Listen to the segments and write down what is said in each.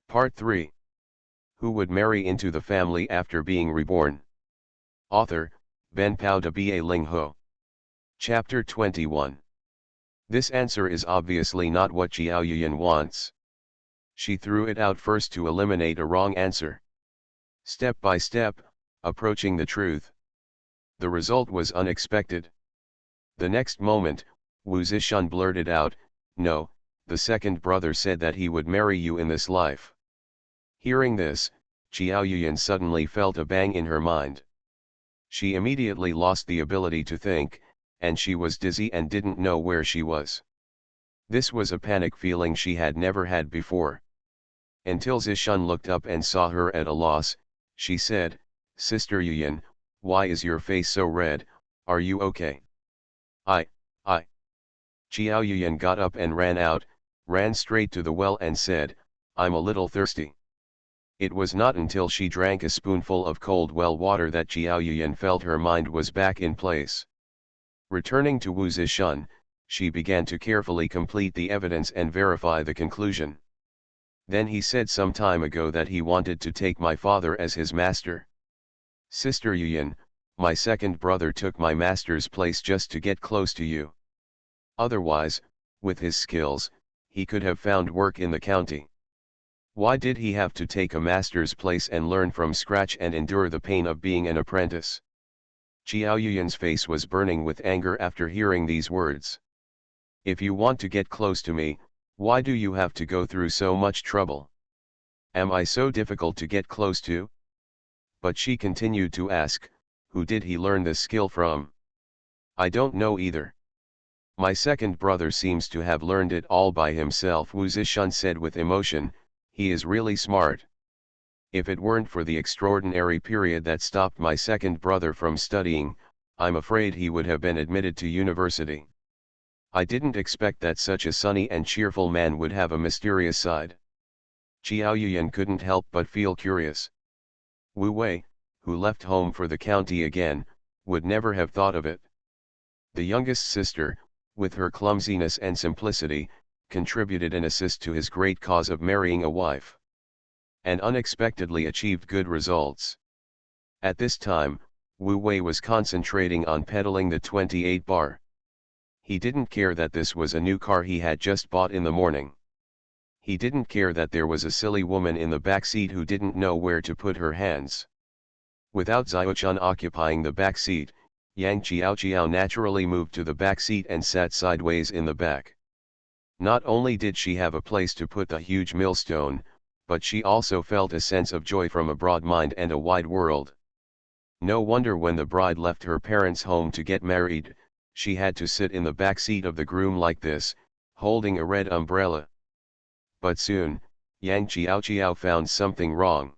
Part 3. Who would marry into the family after being reborn? Author, Ben Pao de Ba Ling Ho. Chapter 21. This answer is obviously not what Xiao Yuyan wants. She threw it out first to eliminate a wrong answer. Step by step, approaching the truth. The result was unexpected. The next moment, Wu Zishan blurted out, "No, the second brother said that he would marry you in this life." Hearing this, Xiao Yuyan suddenly felt a bang in her mind. She immediately lost the ability to think, and she was dizzy and didn't know where she was. This was a panic feeling she had never had before. Until Zishan looked up and saw her at a loss, she said, "Sister Yuyan, why is your face so red? Are you okay?" I. Xiao Yuyan got up and ran straight to the well and said, "I'm a little thirsty." It was not until she drank a spoonful of cold well water that Xiao Yuyan felt her mind was back in place. Returning to Wu Zishan, she began to carefully complete the evidence and verify the conclusion. Then he said some time ago that he wanted to take my father as his master. Sister Yuyan, my second brother took my master's place just to get close to you. Otherwise, with his skills, he could have found work in the county. Why did he have to take a master's place and learn from scratch and endure the pain of being an apprentice? Xiao Yuyan's face was burning with anger after hearing these words. If you want to get close to me, why do you have to go through so much trouble? Am I so difficult to get close to? But she continued to ask, who did he learn this skill from? I don't know either. My second brother seems to have learned it all by himself, Wu Zishan said with emotion. He is really smart. If it weren't for the extraordinary period that stopped my second brother from studying, I'm afraid he would have been admitted to university. I didn't expect that such a sunny and cheerful man would have a mysterious side. Xiao Yuyan couldn't help but feel curious. Wu Wei, who left home for the county again, would never have thought of it. The youngest sister, with her clumsiness and simplicity, contributed an assist to his great cause of marrying a wife. And unexpectedly achieved good results. At this time, Wu Wei was concentrating on pedaling the 28 bar. He didn't care that this was a new car he had just bought in the morning. He didn't care that there was a silly woman in the back seat who didn't know where to put her hands. Without Xiaochun occupying the back seat, Yang Xiao naturally moved to the back seat and sat sideways in the back. Not only did she have a place to put the huge millstone, but she also felt a sense of joy from a broad mind and a wide world. No wonder when the bride left her parents' home to get married, she had to sit in the back seat of the groom like this, holding a red umbrella. But soon, Yang Xiao found something wrong.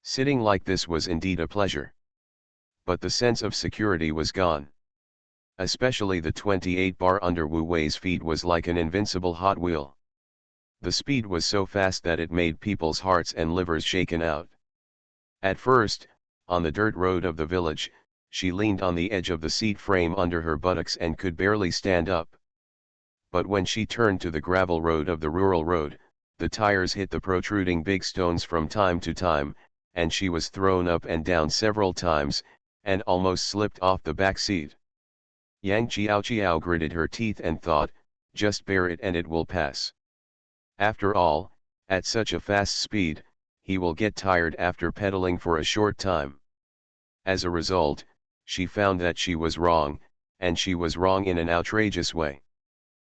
Sitting like this was indeed a pleasure. But the sense of security was gone. Especially the 28 bar under Wu Wei's feet was like an invincible Hot Wheel. The speed was so fast that it made people's hearts and livers shaken out. At first, on the dirt road of the village, she leaned on the edge of the seat frame under her buttocks and could barely stand up. But when she turned to the gravel road of the rural road, the tires hit the protruding big stones from time to time, and she was thrown up and down several times, and almost slipped off the back seat. Yang Xiao gritted her teeth and thought, just bear it and it will pass. After all, at such a fast speed, he will get tired after pedaling for a short time. As a result, she found that she was wrong, and she was wrong in an outrageous way.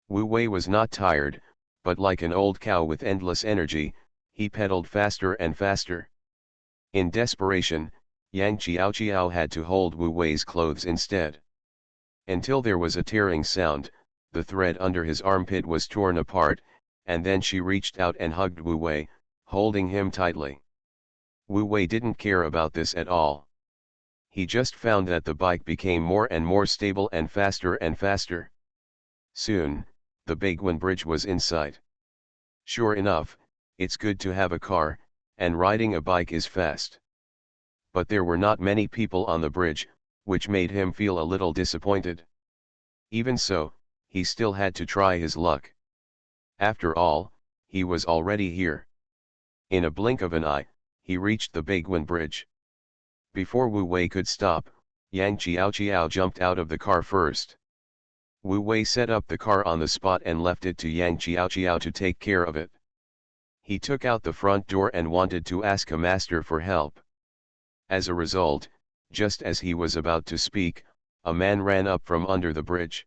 Wu Wei was not tired, but like an old cow with endless energy, he pedaled faster and faster. In desperation, Yang Xiao had to hold Wu Wei's clothes instead. Until there was a tearing sound, the thread under his armpit was torn apart, and then she reached out and hugged Wu Wei, holding him tightly. Wu Wei didn't care about this at all. He just found that the bike became more and more stable and faster. Soon, the Baiguan Bridge was in sight. Sure enough, it's good to have a car, and riding a bike is fast. But there were not many people on the bridge, which made him feel a little disappointed. Even so, he still had to try his luck. After all, he was already here. In a blink of an eye, he reached the Baiguan Bridge. Before Wu Wei could stop, Yang Qiao jumped out of the car first. Wu Wei set up the car on the spot and left it to Yang Qiao to take care of it. He took out the front door and wanted to ask a master for help. As a result, just as he was about to speak, a man ran up from under the bridge.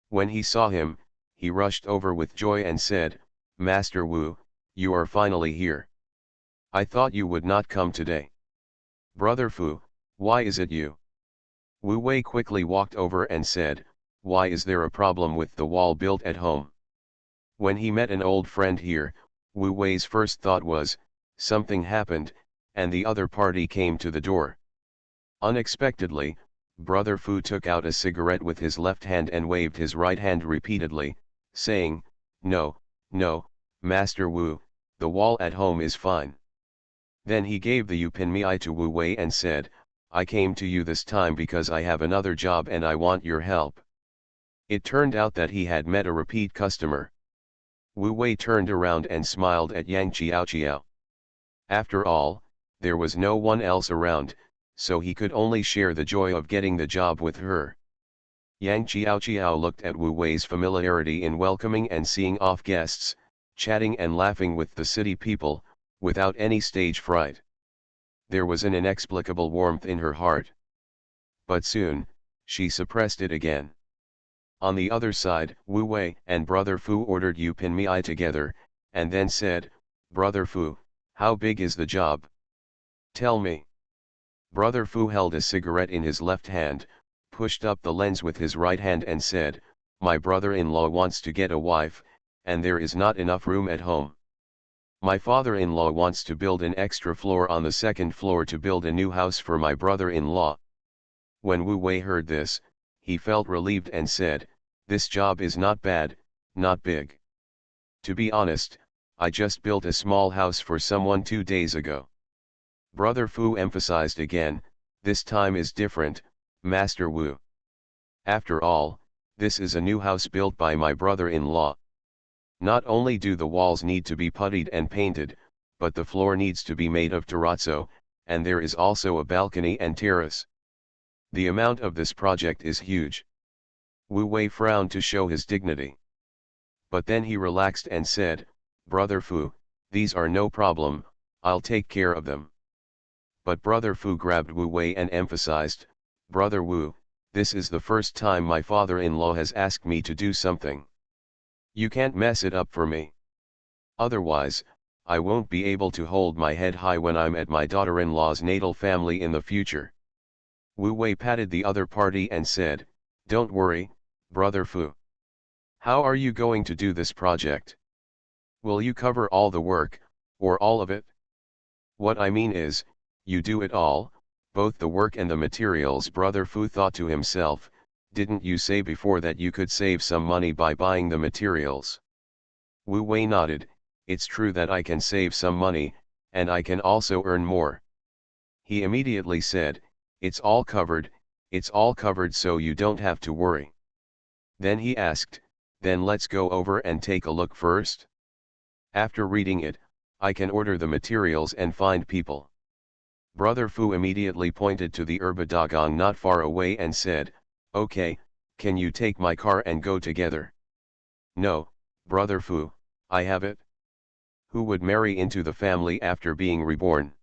When he saw him, he rushed over with joy and said, "Master Wu, you are finally here. I thought you would not come today. Brother Fu, why is it you?" Wu Wei quickly walked over and said, "Why is there a problem with the wall built at home?" When he met an old friend here, Wu Wei's first thought was, something happened, and the other party came to the door. Unexpectedly, Brother Fu took out a cigarette with his left hand and waved his right hand repeatedly, saying, "No, no, Master Wu, the wall at home is fine." Then he gave the Yupinmi to Wu Wei and said, "I came to you this time because I have another job and I want your help." It turned out that he had met a repeat customer. Wu Wei turned around and smiled at Yang Qiao. After all, there was no one else around, so he could only share the joy of getting the job with her. Yang Qiao looked at Wu Wei's familiarity in welcoming and seeing off guests, chatting and laughing with the city people, without any stage fright. There was an inexplicable warmth in her heart. But soon, she suppressed it again. On the other side, Wu Wei and Brother Fu ordered Yupinmi together, and then said, "Brother Fu, how big is the job? Tell me." Brother Fu held a cigarette in his left hand, pushed up the lens with his right hand and said, "My brother-in-law wants to get a wife, and there is not enough room at home. My father-in-law wants to build an extra floor on the second floor to build a new house for my brother-in-law." When Wu Wei heard this, he felt relieved and said, "This job is not bad, not big. To be honest, I just built a small house for someone 2 days ago." Brother Fu emphasized again, "This time is different, Master Wu. After all, this is a new house built by my brother-in-law. Not only do the walls need to be puttied and painted, but the floor needs to be made of terrazzo, and there is also a balcony and terrace. The amount of this project is huge." Wu Wei frowned to show his dignity. But then he relaxed and said, "Brother Fu, these are no problem, I'll take care of them." But Brother Fu grabbed Wu Wei and emphasized, "Brother Wu, this is the first time my father-in-law has asked me to do something. You can't mess it up for me. Otherwise, I won't be able to hold my head high when I'm at my daughter-in-law's natal family in the future." Wu Wei patted the other party and said, "Don't worry, Brother Fu. How are you going to do this project? Will you cover all the work, or all of it? What I mean is, you do it all, both the work and the materials." Brother Fu thought to himself, "Didn't you say before that you could save some money by buying the materials?" Wu Wei nodded, "It's true that I can save some money, and I can also earn more." He immediately said, it's all covered, so you don't have to worry." Then he asked, "Then let's go over and take a look first? After reading it, I can order the materials and find people." Brother Fu immediately pointed to the Dagang not far away and said, "Okay, can you take my car and go together?" "No, Brother Fu, I have it." Who would marry into the family after being reborn?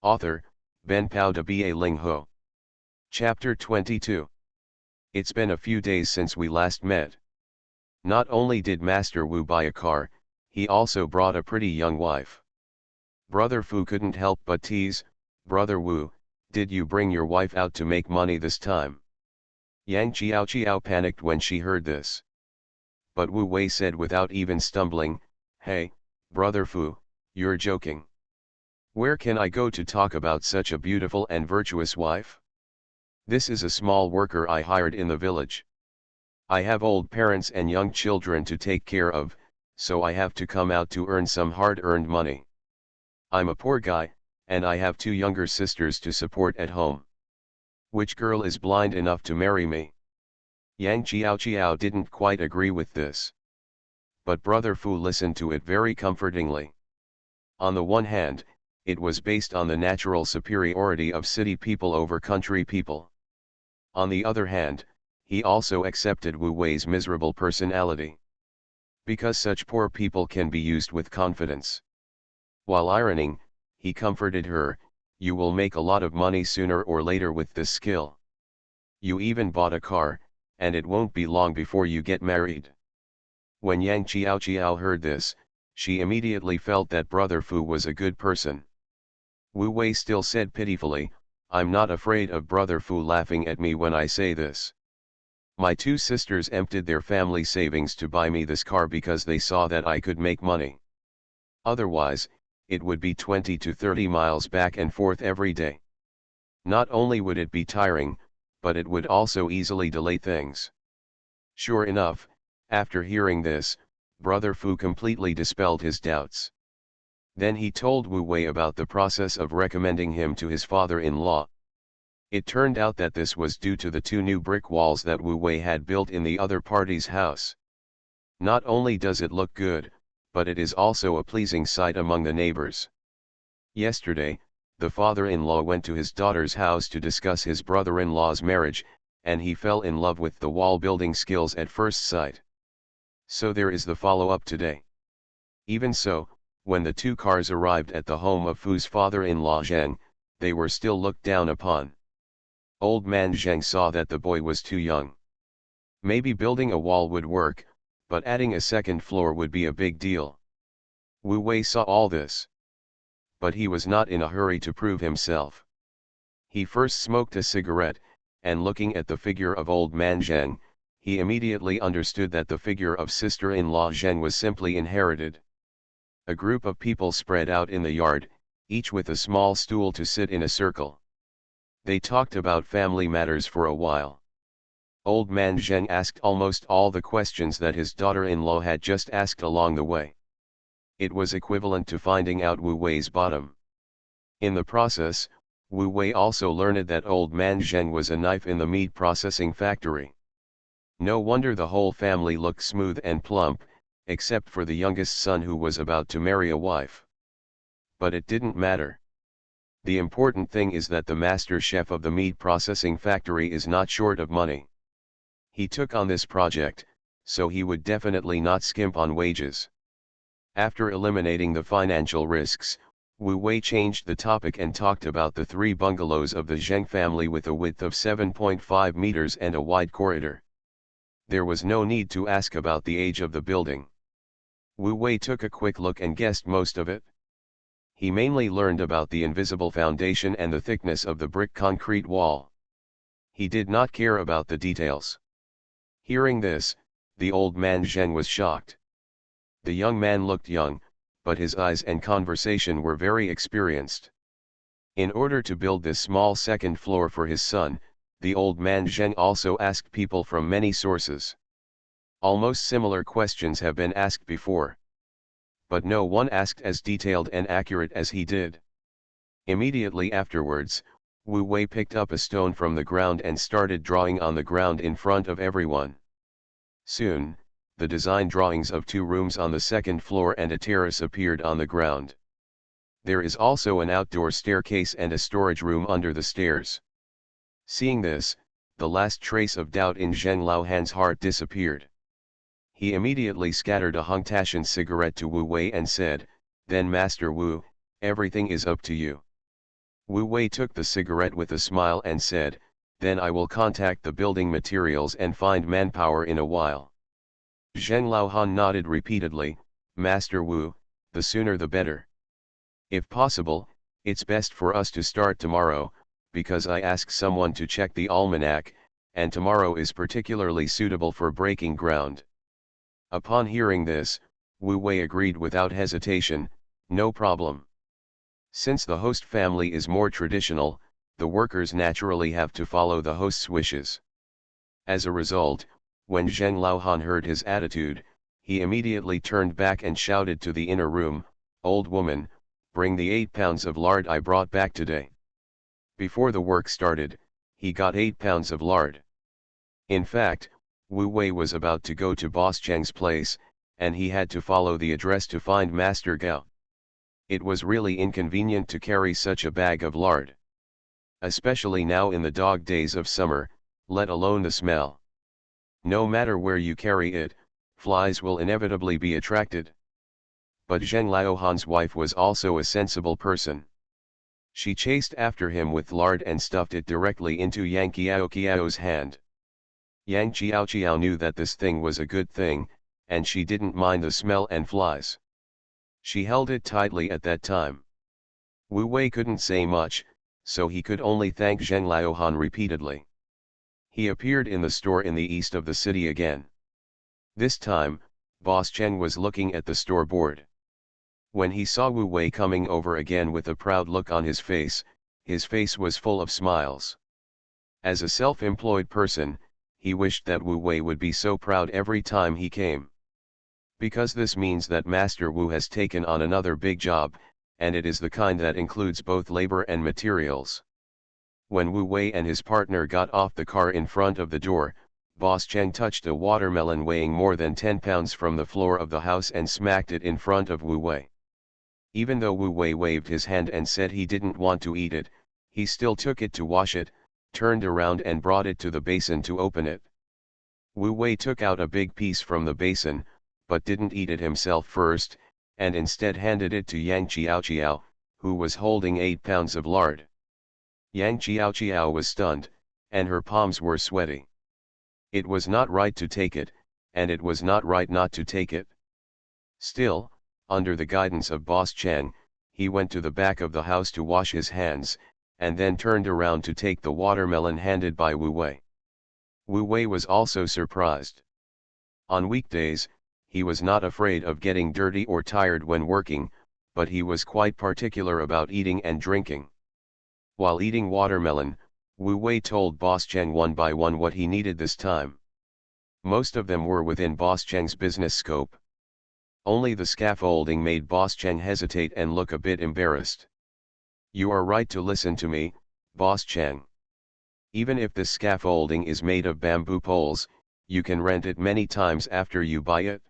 Author, Ben Pao de Ba Ling Ho. Chapter 22. It's been a few days since we last met. Not only did Master Wu buy a car, he also brought a pretty young wife. Brother Fu couldn't help but tease, "Brother Wu, did you bring your wife out to make money this time?" Yang Qiao panicked when she heard this. But Wu Wei said without even stumbling, "Hey, Brother Fu, you're joking. Where can I go to talk about such a beautiful and virtuous wife? This is a small worker I hired in the village. I have old parents and young children to take care of, so I have to come out to earn some hard-earned money. I'm a poor guy, and I have 2 younger sisters to support at home. Which girl is blind enough to marry me?" Yang Qiao didn't quite agree with this. But Brother Fu listened to it very comfortingly. On the one hand, it was based on the natural superiority of city people over country people. On the other hand, he also accepted Wu Wei's miserable personality. Because such poor people can be used with confidence. While ironing, he comforted her, "You will make a lot of money sooner or later with this skill. You even bought a car, and it won't be long before you get married." When Yang Qiao heard this, she immediately felt that Brother Fu was a good person. Wu Wei still said pitifully, "I'm not afraid of Brother Fu laughing at me when I say this. My two sisters emptied their family savings to buy me this car because they saw that I could make money. Otherwise, it would be 20 to 30 miles back and forth every day. Not only would it be tiring, but it would also easily delay things." Sure enough, after hearing this, Brother Fu completely dispelled his doubts. Then he told Wu Wei about the process of recommending him to his father-in-law. It turned out that this was due to the two new brick walls that Wu Wei had built in the other party's house. Not only does it look good, but it is also a pleasing sight among the neighbors. Yesterday, the father-in-law went to his daughter's house to discuss his brother-in-law's marriage, and he fell in love with the wall-building skills at first sight. So there is the follow-up today. Even so, when the two cars arrived at the home of Fu's father-in-law Zheng, they were still looked down upon. Old man Zheng saw that the boy was too young. Maybe building a wall would work, but adding a second floor would be a big deal. Wu Wei saw all this. But he was not in a hurry to prove himself. He first smoked a cigarette, and looking at the figure of old man Zheng, he immediately understood that the figure of sister-in-law Zheng was simply inherited. A group of people spread out in the yard, each with a small stool to sit in a circle. They talked about family matters for a while. Old man Zheng asked almost all the questions that his daughter-in-law had just asked along the way. It was equivalent to finding out Wu Wei's bottom. In the process, Wu Wei also learned that old man Zheng was a knife in the meat processing factory. No wonder the whole family looked smooth and plump, except for the youngest son who was about to marry a wife. But it didn't matter. The important thing is that the master chef of the meat processing factory is not short of money. He took on this project, so he would definitely not skimp on wages. After eliminating the financial risks, Wu Wei changed the topic and talked about the 3 bungalows of the Zheng family with a width of 7.5 meters and a wide corridor. There was no need to ask about the age of the building. Wu Wei took a quick look and guessed most of it. He mainly learned about the invisible foundation and the thickness of the brick concrete wall. He did not care about the details. Hearing this, the old man Zheng was shocked. The young man looked young, but his eyes and conversation were very experienced. In order to build this small second floor for his son, the old man Zheng also asked people from many sources. Almost similar questions have been asked before. But no one asked as detailed and accurate as he did. Immediately afterwards, Wu Wei picked up a stone from the ground and started drawing on the ground in front of everyone. Soon, the design drawings of 2 rooms on the second floor and a terrace appeared on the ground. There is also an outdoor staircase and a storage room under the stairs. Seeing this, the last trace of doubt in Zheng Laohan's heart disappeared. He immediately scattered a Hongtashan cigarette to Wu Wei and said, "Then Master Wu, everything is up to you." Wu Wei took the cigarette with a smile and said, "Then I will contact the building materials and find manpower in a while." Zheng Laohan nodded repeatedly, "Master Wu, the sooner the better. If possible, it's best for us to start tomorrow, because I asked someone to check the almanac, and tomorrow is particularly suitable for breaking ground." Upon hearing this, Wu Wei agreed without hesitation, "No problem." Since the host family is more traditional, the workers naturally have to follow the host's wishes. As a result, when Zheng Laohan heard his attitude, he immediately turned back and shouted to the inner room, "Old woman, bring the 8 pounds of lard I brought back today." Before the work started, he got 8 pounds of lard. In fact, Wu Wei was about to go to Boss Cheng's place, and he had to follow the address to find Master Gao. It was really inconvenient to carry such a bag of lard. Especially now in the dog days of summer, let alone the smell. No matter where you carry it, flies will inevitably be attracted. But Zheng Laohan's wife was also a sensible person. She chased after him with lard and stuffed it directly into Yang Qiao's hand. Yang Qiao knew that this thing was a good thing, and she didn't mind the smell and flies. She held it tightly at that time. Wu Wei couldn't say much, so he could only thank Zheng Laohan repeatedly. He appeared in the store in the east of the city again. This time, Boss Cheng was looking at the store board. When he saw Wu Wei coming over again with a proud look on his face was full of smiles. As a self-employed person, he wished that Wu Wei would be so proud every time he came. Because this means that Master Wu has taken on another big job, and it is the kind that includes both labor and materials. When Wu Wei and his partner got off the car in front of the door, Boss Cheng touched a watermelon weighing more than 10 pounds from the floor of the house and smacked it in front of Wu Wei. Even though Wu Wei waved his hand and said he didn't want to eat it, he still took it to wash it, turned around and brought it to the basin to open it. Wu Wei took out a big piece from the basin, but didn't eat it himself first, and instead handed it to Yang Qiao, who was holding 8 pounds of lard. Yang Qiao was stunned, and her palms were sweaty. It was not right to take it, and it was not right not to take it. Still, under the guidance of Boss Cheng, he went to the back of the house to wash his hands, and then turned around to take the watermelon handed by Wu Wei. Wu Wei was also surprised. On weekdays, he was not afraid of getting dirty or tired when working, but he was quite particular about eating and drinking. While eating watermelon, Wu Wei told Boss Cheng one by one what he needed this time. Most of them were within Boss Cheng's business scope. Only the scaffolding made Boss Cheng hesitate and look a bit embarrassed. You are right to listen to me, Boss Cheng. Even if this scaffolding is made of bamboo poles, you can rent it many times after you buy it.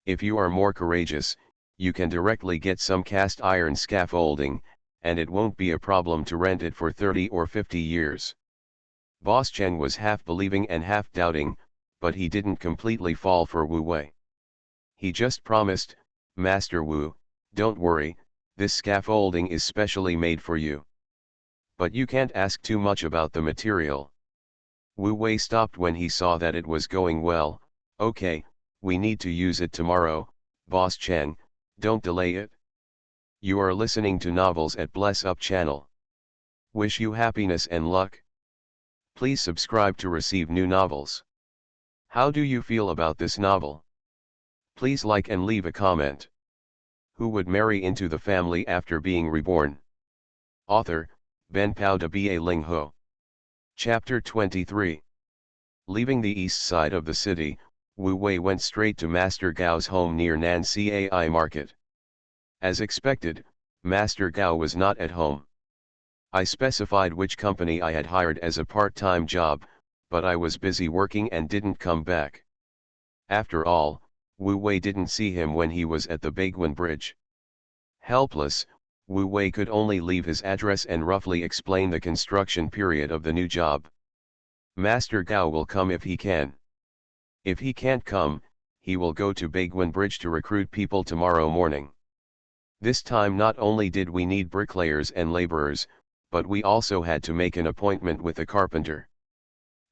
If you are more courageous, you can directly get some cast iron scaffolding, and it won't be a problem to rent it for 30 or 50 years. Boss Cheng was half believing and half doubting, but he didn't completely fall for Wu Wei. He just promised, Master Wu, don't worry, this scaffolding is specially made for you. But you can't ask too much about the material. Wu Wei stopped when he saw that it was going well. Okay, we need to use it tomorrow, Boss Cheng, don't delay it. You are listening to Novels at Bless Up channel. Wish you happiness and luck. Please subscribe to receive new novels. How do you feel about this novel? Please like and leave a comment. Who would marry into the family after being reborn? Author, Ben Pao de Ba Ling Ho. Chapter 23. Leaving the east side of the city, Wu Wei went straight to Master Gao's home near Nancai Market. As expected, Master Gao was not at home. I specified which company I had hired as a part-time job, but I was busy working and didn't come back. After all, Wu Wei didn't see him when he was at the Baiguan Bridge. Helpless, Wu Wei could only leave his address and roughly explain the construction period of the new job. Master Gao will come if he can. If he can't come, he will go to Baiguan Bridge to recruit people tomorrow morning. This time not only did we need bricklayers and laborers, but we also had to make an appointment with a carpenter.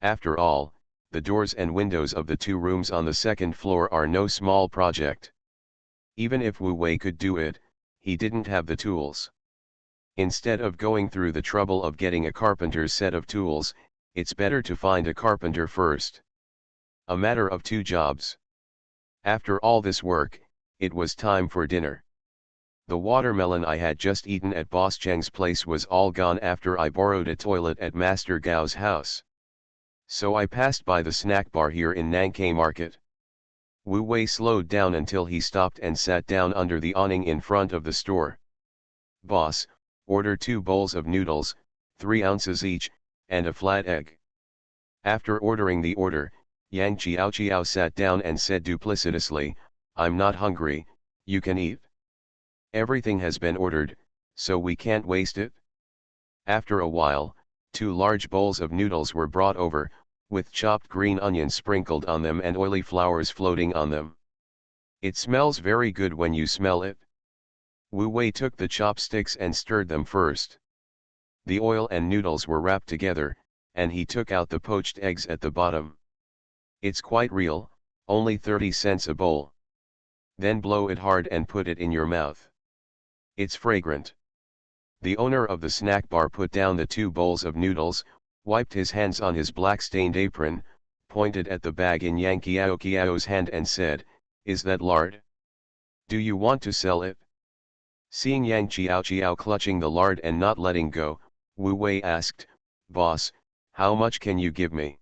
After all, the doors and windows of the 2 rooms on the 2nd floor are no small project. Even if Wu Wei could do it, he didn't have the tools. Instead of going through the trouble of getting a carpenter's set of tools, it's better to find a carpenter first. A matter of 2 jobs. After all this work, it was time for dinner. The watermelon I had just eaten at Boss Cheng's place was all gone after I borrowed a toilet at Master Gao's house. So I passed by the snack bar here in Nancai Market. Wu Wei slowed down until he stopped and sat down under the awning in front of the store. Boss, order 2 bowls of noodles, 3 ounces each, and a flat egg. After ordering the order, Yang Qiao sat down and said duplicitously, I'm not hungry, you can eat. Everything has been ordered, so we can't waste it. After a while, 2 large bowls of noodles were brought over, with chopped green onions sprinkled on them and oily flowers floating on them. It smells very good when you smell it. Wu Wei took the chopsticks and stirred them first. The oil and noodles were wrapped together, and he took out the poached eggs at the bottom. It's quite real, only 30 cents a bowl. Then blow it hard and put it in your mouth. It's fragrant. The owner of the snack bar put down the 2 bowls of noodles, wiped his hands on his black-stained apron, pointed at the bag in Yang Qiao's hand and said, "Is that lard? Do you want to sell it?" Seeing Yang Qiao clutching the lard and not letting go, Wu Wei asked, "Boss, how much can you give me?"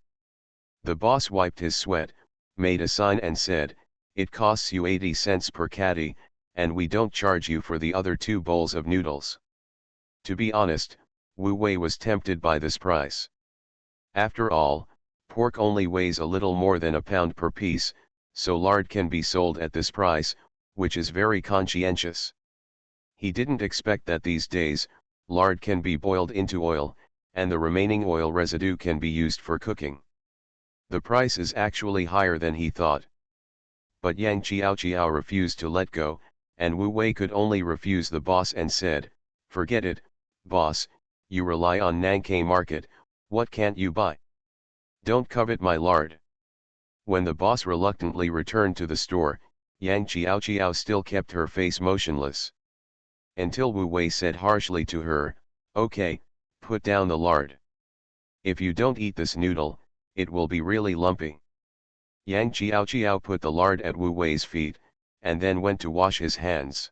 The boss wiped his sweat, made a sign and said, "It costs you 80 cents per caddy, and we don't charge you for the other 2 bowls of noodles." To be honest, Wu Wei was tempted by this price. After all, pork only weighs a little more than a pound per piece, so lard can be sold at this price, which is very conscientious. He didn't expect that these days, lard can be boiled into oil, and the remaining oil residue can be used for cooking. The price is actually higher than he thought. But Yang Qiao refused to let go, and Wu Wei could only refuse the boss and said, "Forget it, boss, you rely on Nankai market, what can't you buy? Don't covet my lard." When the boss reluctantly returned to the store, Yang Qiao still kept her face motionless. Until Wu Wei said harshly to her, "Okay, put down the lard. If you don't eat this noodle, it will be really lumpy." Yang Qiao put the lard at Wu Wei's feet, and then went to wash his hands.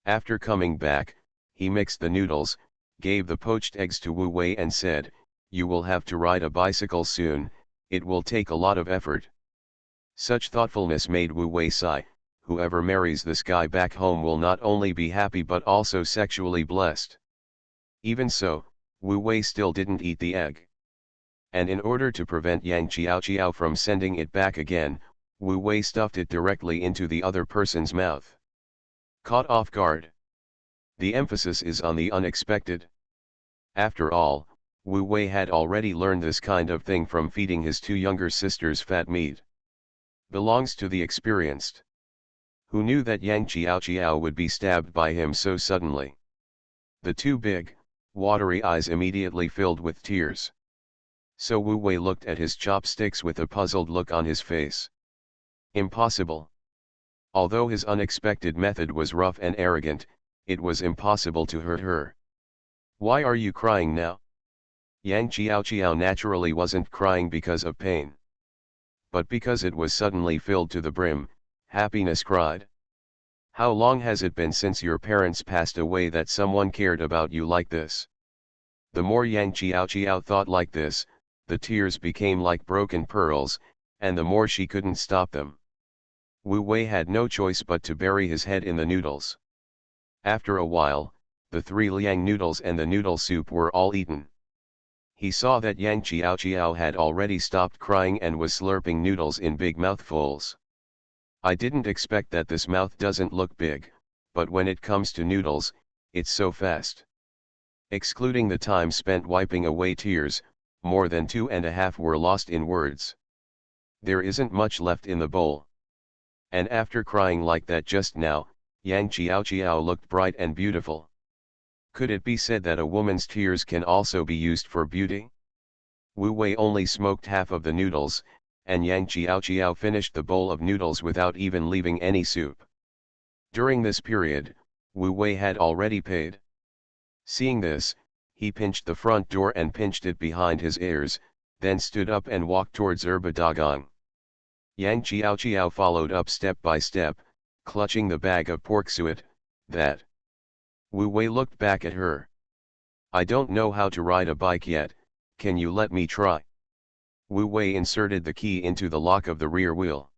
After coming back, he mixed the noodles, gave the poached eggs to Wu Wei and said, "You will have to ride a bicycle soon, it will take a lot of effort." Such thoughtfulness made Wu Wei sigh. Whoever marries this guy back home will not only be happy but also sexually blessed. Even so, Wu Wei still didn't eat the egg. And in order to prevent Yang Qiao from sending it back again, Wu Wei stuffed it directly into the other person's mouth. Caught off guard. The emphasis is on the unexpected. After all, Wu Wei had already learned this kind of thing from feeding his 2 younger sisters fat meat. Belongs to the experienced. Who knew that Yang Qiao would be stabbed by him so suddenly? The 2 big, watery eyes immediately filled with tears. So Wu Wei looked at his chopsticks with a puzzled look on his face. Impossible. Although his unexpected method was rough and arrogant, it was impossible to hurt her. "Why are you crying now?" Yang Qiao naturally wasn't crying because of pain. But because it was suddenly filled to the brim, happiness cried. "How long has it been since your parents passed away that someone cared about you like this?" The more Yang Qiao thought like this, the tears became like broken pearls, and the more she couldn't stop them. Wu Wei had no choice but to bury his head in the noodles. After a while, the 3 liang noodles and the noodle soup were all eaten. He saw that Yang Qiao had already stopped crying and was slurping noodles in big mouthfuls. "I didn't expect that. This mouth doesn't look big, but when it comes to noodles, it's so fast." Excluding the time spent wiping away tears, more than 2.5 were lost in words. There isn't much left in the bowl. And after crying like that just now, Yang Qiao looked bright and beautiful. Could it be said that a woman's tears can also be used for beauty? Wu Wei only smoked half of the noodles, and Yang Qiao finished the bowl of noodles without even leaving any soup. During this period, Wu Wei had already paid. Seeing this, he pinched the front door and pinched it behind his ears, then stood up and walked towards Dagang. Yang Qiao followed up step by step, clutching the bag of pork suet. "That." Wu Wei looked back at her. "I don't know how to ride a bike yet, can you let me try?" Wu Wei inserted the key into the lock of the rear wheel.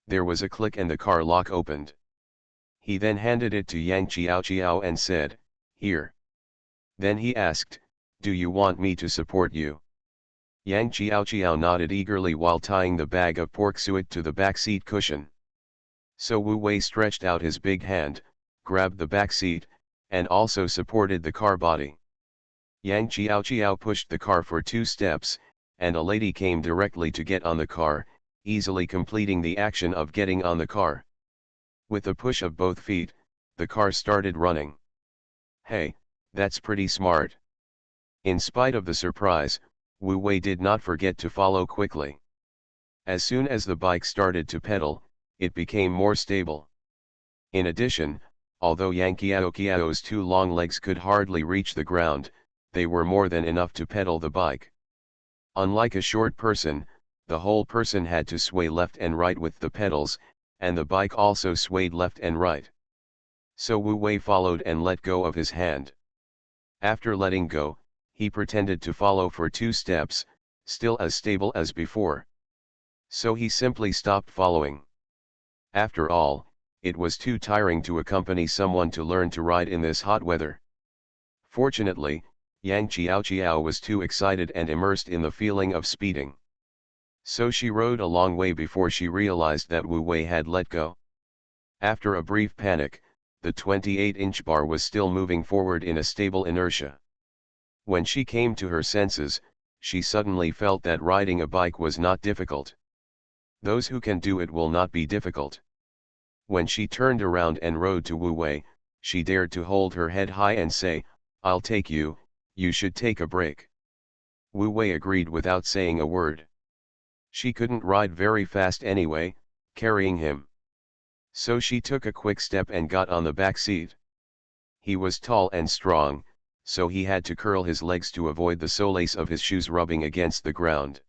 There was a click and the car lock opened. He then handed it to Yang Qiao and said, "Here." Then he asked, "Do you want me to support you?" Yang Qiao nodded eagerly while tying the bag of pork suet to the back seat cushion. So Wu Wei stretched out his big hand, grabbed the back seat, and also supported the car body. Yang Qiao pushed the car for 2 steps, and a lady came directly to get on the car, easily completing the action of getting on the car. With a push of both feet, the car started running. Hey, that's pretty smart. In spite of the surprise, Wu Wei did not forget to follow quickly. As soon as the bike started to pedal, it became more stable. In addition, although Yang Qiao's 2 long legs could hardly reach the ground, they were more than enough to pedal the bike. Unlike a short person, the whole person had to sway left and right with the pedals, and the bike also swayed left and right. So Wu Wei followed and let go of his hand. After letting go, he pretended to follow for 2 steps, still as stable as before. So he simply stopped following. After all, it was too tiring to accompany someone to learn to ride in this hot weather. Fortunately, Yang Qiao was too excited and immersed in the feeling of speeding. So she rode a long way before she realized that Wu Wei had let go. After a brief panic, the 28-inch bar was still moving forward in a stable inertia. When she came to her senses, she suddenly felt that riding a bike was not difficult. Those who can do it will not be difficult. When she turned around and rode to Wu Wei, she dared to hold her head high and say, "I'll take you, you should take a break." Wu Wei agreed without saying a word. She couldn't ride very fast anyway, carrying him. So she took a quick step and got on the back seat. He was tall and strong, so he had to curl his legs to avoid the solace of his shoes rubbing against the ground.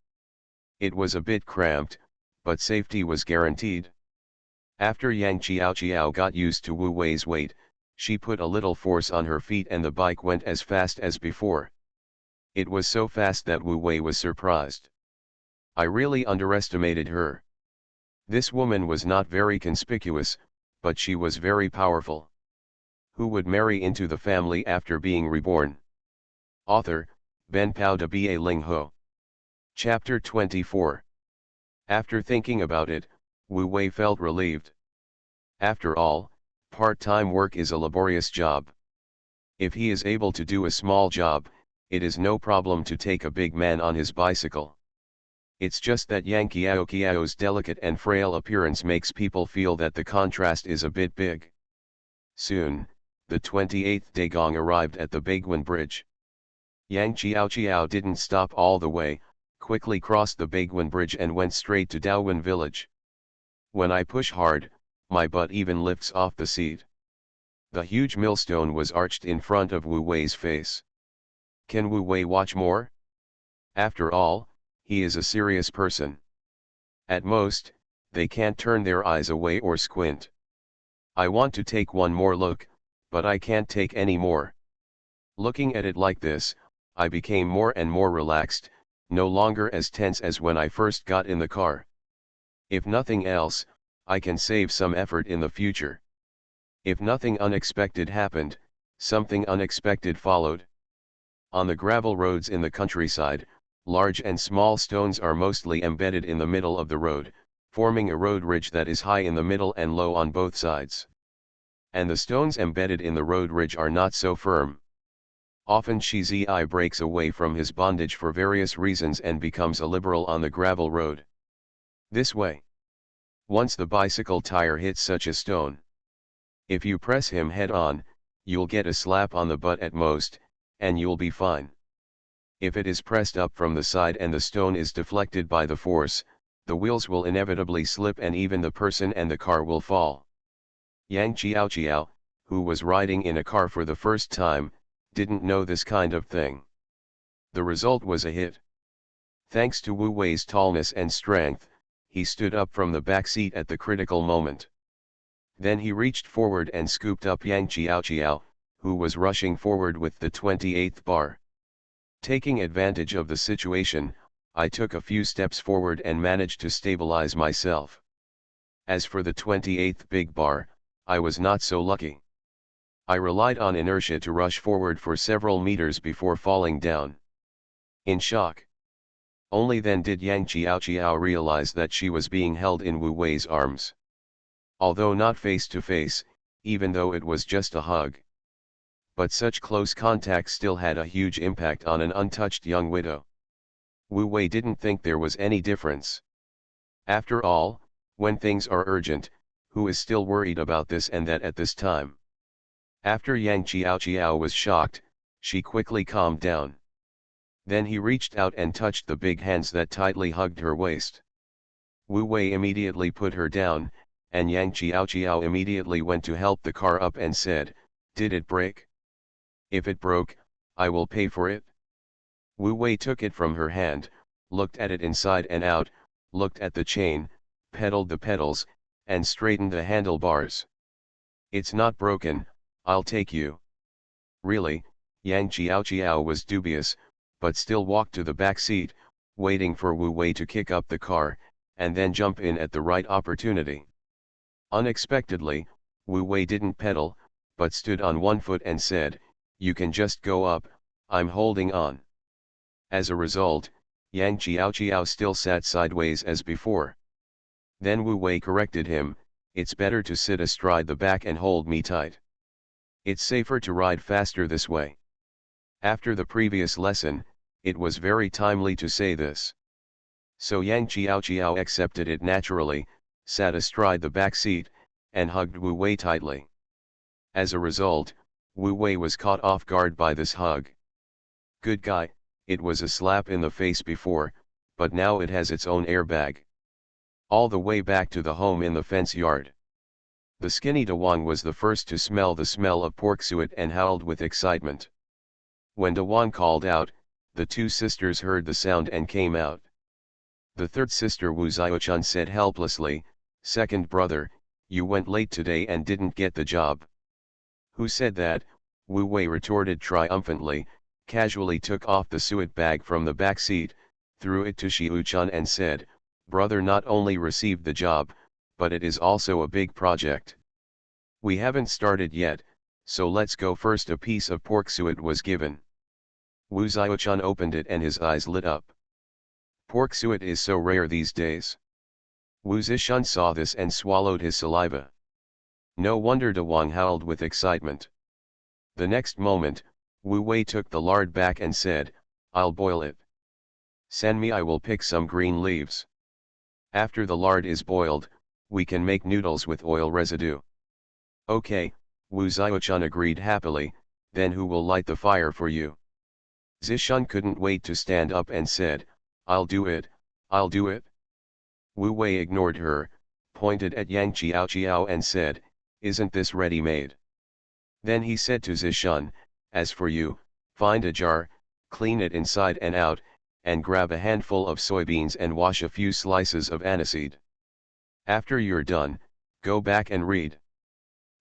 It was a bit cramped, but safety was guaranteed. After Yang Qiao got used to Wu Wei's weight, she put a little force on her feet and the bike went as fast as before. It was so fast that Wu Wei was surprised. I really underestimated her. This woman was not very conspicuous, but she was very powerful. Who would marry into the family after being reborn? Author, Ben Pao de Ba Ling Ho. Chapter 24. After thinking about it, Wu Wei felt relieved. After all, part-time work is a laborious job. If he is able to do a small job, it is no problem to take a big man on his bicycle. It's just that Yang Qiao's delicate and frail appearance makes people feel that the contrast is a bit big. Soon, the 28th Daegong arrived at the Baiguan Bridge. Yang Qiao didn't stop all the way, quickly crossed the Baiguan Bridge and went straight to Daowen village. When I push hard, my butt even lifts off the seat. The huge millstone was arched in front of Wu Wei's face. Can Wu Wei watch more? After all, he is a serious person. At most, they can't turn their eyes away or squint. I want to take one more look, but I can't take any more. Looking at it like this, I became more and more relaxed, no longer as tense as when I first got in the car. If nothing else, I can save some effort in the future. If nothing unexpected happened, something unexpected followed. On the gravel roads in the countryside, large and small stones are mostly embedded in the middle of the road, forming a road ridge that is high in the middle and low on both sides. And the stones embedded in the road ridge are not so firm. Often Shizai breaks away from his bondage for various reasons and becomes a liberal on the gravel road. This way. Once the bicycle tire hits such a stone, if you press him head on, you'll get a slap on the butt at most, and you'll be fine. If it is pressed up from the side and the stone is deflected by the force, the wheels will inevitably slip and even the person and the car will fall. Yang Qiao, who was riding in a car for the first time, didn't know this kind of thing. The result was a hit. Thanks to Wu Wei's tallness and strength, he stood up from the back seat at the critical moment. Then he reached forward and scooped up Yang Qiao, who was rushing forward with the 28th bar. Taking advantage of the situation, I took a few steps forward and managed to stabilize myself. As for the 28th big bar, I was not so lucky. I relied on inertia to rush forward for several meters before falling down. In shock. Only then did Yang Qiao realize that she was being held in Wu Wei's arms. Although not face to face, even though it was just a hug. But such close contact still had a huge impact on an untouched young widow. Wu Wei didn't think there was any difference. After all, when things are urgent, who is still worried about this and that at this time? After Yang Qiao was shocked, she quickly calmed down. Then he reached out and touched the big hands that tightly hugged her waist. Wu Wei immediately put her down, and Yang Qiao immediately went to help the car up and said, "Did it break? If it broke, I will pay for it." Wu Wei took it from her hand, looked at it inside and out, looked at the chain, pedaled the pedals, and straightened the handlebars. "It's not broken, I'll take you." Really, Yang Qiao was dubious, but still walked to the back seat, waiting for Wu Wei to kick up the car, and then jump in at the right opportunity. Unexpectedly, Wu Wei didn't pedal, but stood on one foot and said, "You can just go up, I'm holding on." As a result, Yang Qiao still sat sideways as before. Then Wu Wei corrected him, "It's better to sit astride the back and hold me tight. It's safer to ride faster this way." After the previous lesson, it was very timely to say this. So Yang Qiao accepted it naturally, sat astride the back seat, and hugged Wu Wei tightly. As a result, Wu Wei was caught off guard by this hug. Good guy, it was a slap in the face before, but now it has its own airbag. All the way back to the home in the fence yard. The skinny Dawang was the first to smell the smell of pork suet and howled with excitement. When Dawang called out, the two sisters heard the sound and came out. The third sister Wu Xiaochun said helplessly, "Second brother, you went late today and didn't get the job." "Who said that?" Wu Wei retorted triumphantly, casually took off the suet bag from the back seat, threw it to Xiaochun and said, "Brother not only received the job, but it is also a big project. We haven't started yet, so let's go first." A piece of pork suet was given. Wu Xiaochun opened it and his eyes lit up. Pork suet is so rare these days. Wu Zishun saw this and swallowed his saliva. No wonder Dawang howled with excitement. The next moment, Wu Wei took the lard back and said, "I'll boil it. Send me, I will pick some green leaves. After the lard is boiled, we can make noodles with oil residue." "Okay," Wu Xiaochun agreed happily, "then who will light the fire for you?" Zishun couldn't wait to stand up and said, "I'll do it, I'll do it." Wu Wei ignored her, pointed at Yang Qiao and said, "Isn't this ready-made?" Then he said to Zishun, "As for you, find a jar, clean it inside and out, and grab a handful of soybeans and wash a few slices of aniseed. After you're done, go back and read."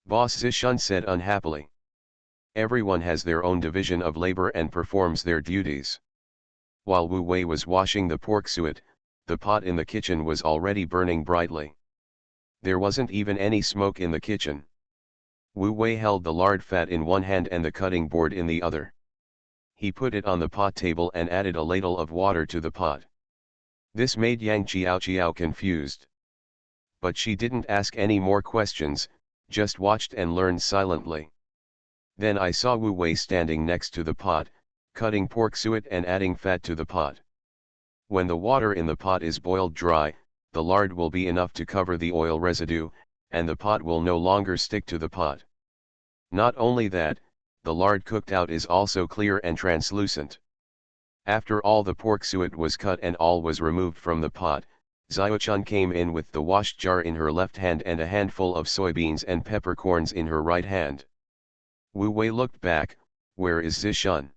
Boss Zishun said unhappily. Everyone has their own division of labor and performs their duties. While Wu Wei was washing the pork suet, the pot in the kitchen was already burning brightly. There wasn't even any smoke in the kitchen. Wu Wei held the lard fat in one hand and the cutting board in the other. He put it on the pot table and added a ladle of water to the pot. This made Yang Qiao confused. But she didn't ask any more questions, just watched and learned silently. Then I saw Wu Wei standing next to the pot, cutting pork suet and adding fat to the pot. When the water in the pot is boiled dry, the lard will be enough to cover the oil residue, and the pot will no longer stick to the pot. Not only that, the lard cooked out is also clear and translucent. After all the pork suet was cut and all was removed from the pot, Xiaochun came in with the washed jar in her left hand and a handful of soybeans and peppercorns in her right hand. Wu Wei looked back, "Where is Zishun?"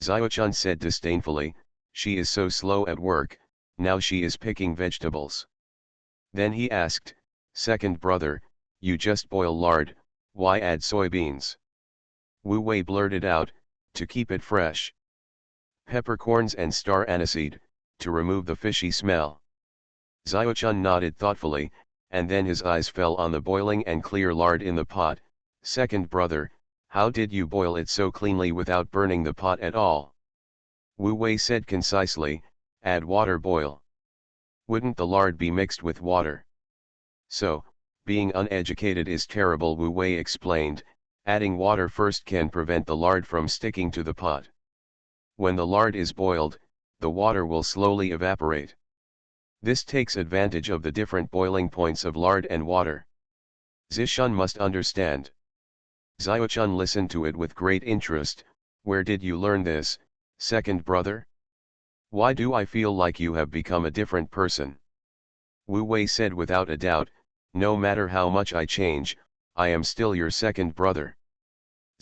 Xiaochun said disdainfully, "She is so slow at work, now she is picking vegetables." Then he asked, "Second brother, you just boil lard, why add soybeans?" Wu Wei blurted out, "To keep it fresh. Peppercorns and star aniseed, to remove the fishy smell." Xiaochun nodded thoughtfully, and then his eyes fell on the boiling and clear lard in the pot. "Second brother, how did you boil it so cleanly without burning the pot at all?" Wu Wei said concisely, "Add water, boil. Wouldn't the lard be mixed with water? So, Being uneducated is terrible, Wu Wei explained. Adding water first can prevent the lard from sticking to the pot. When the lard is boiled, the water will slowly evaporate. This takes advantage of the different boiling points of lard and water. Zishun must understand. Xiaochun listened to it with great interest. Where did you learn this, second brother? Why do I feel like you have become a different person? Wu Wei said without a doubt, no matter how much I change, I am still your second brother.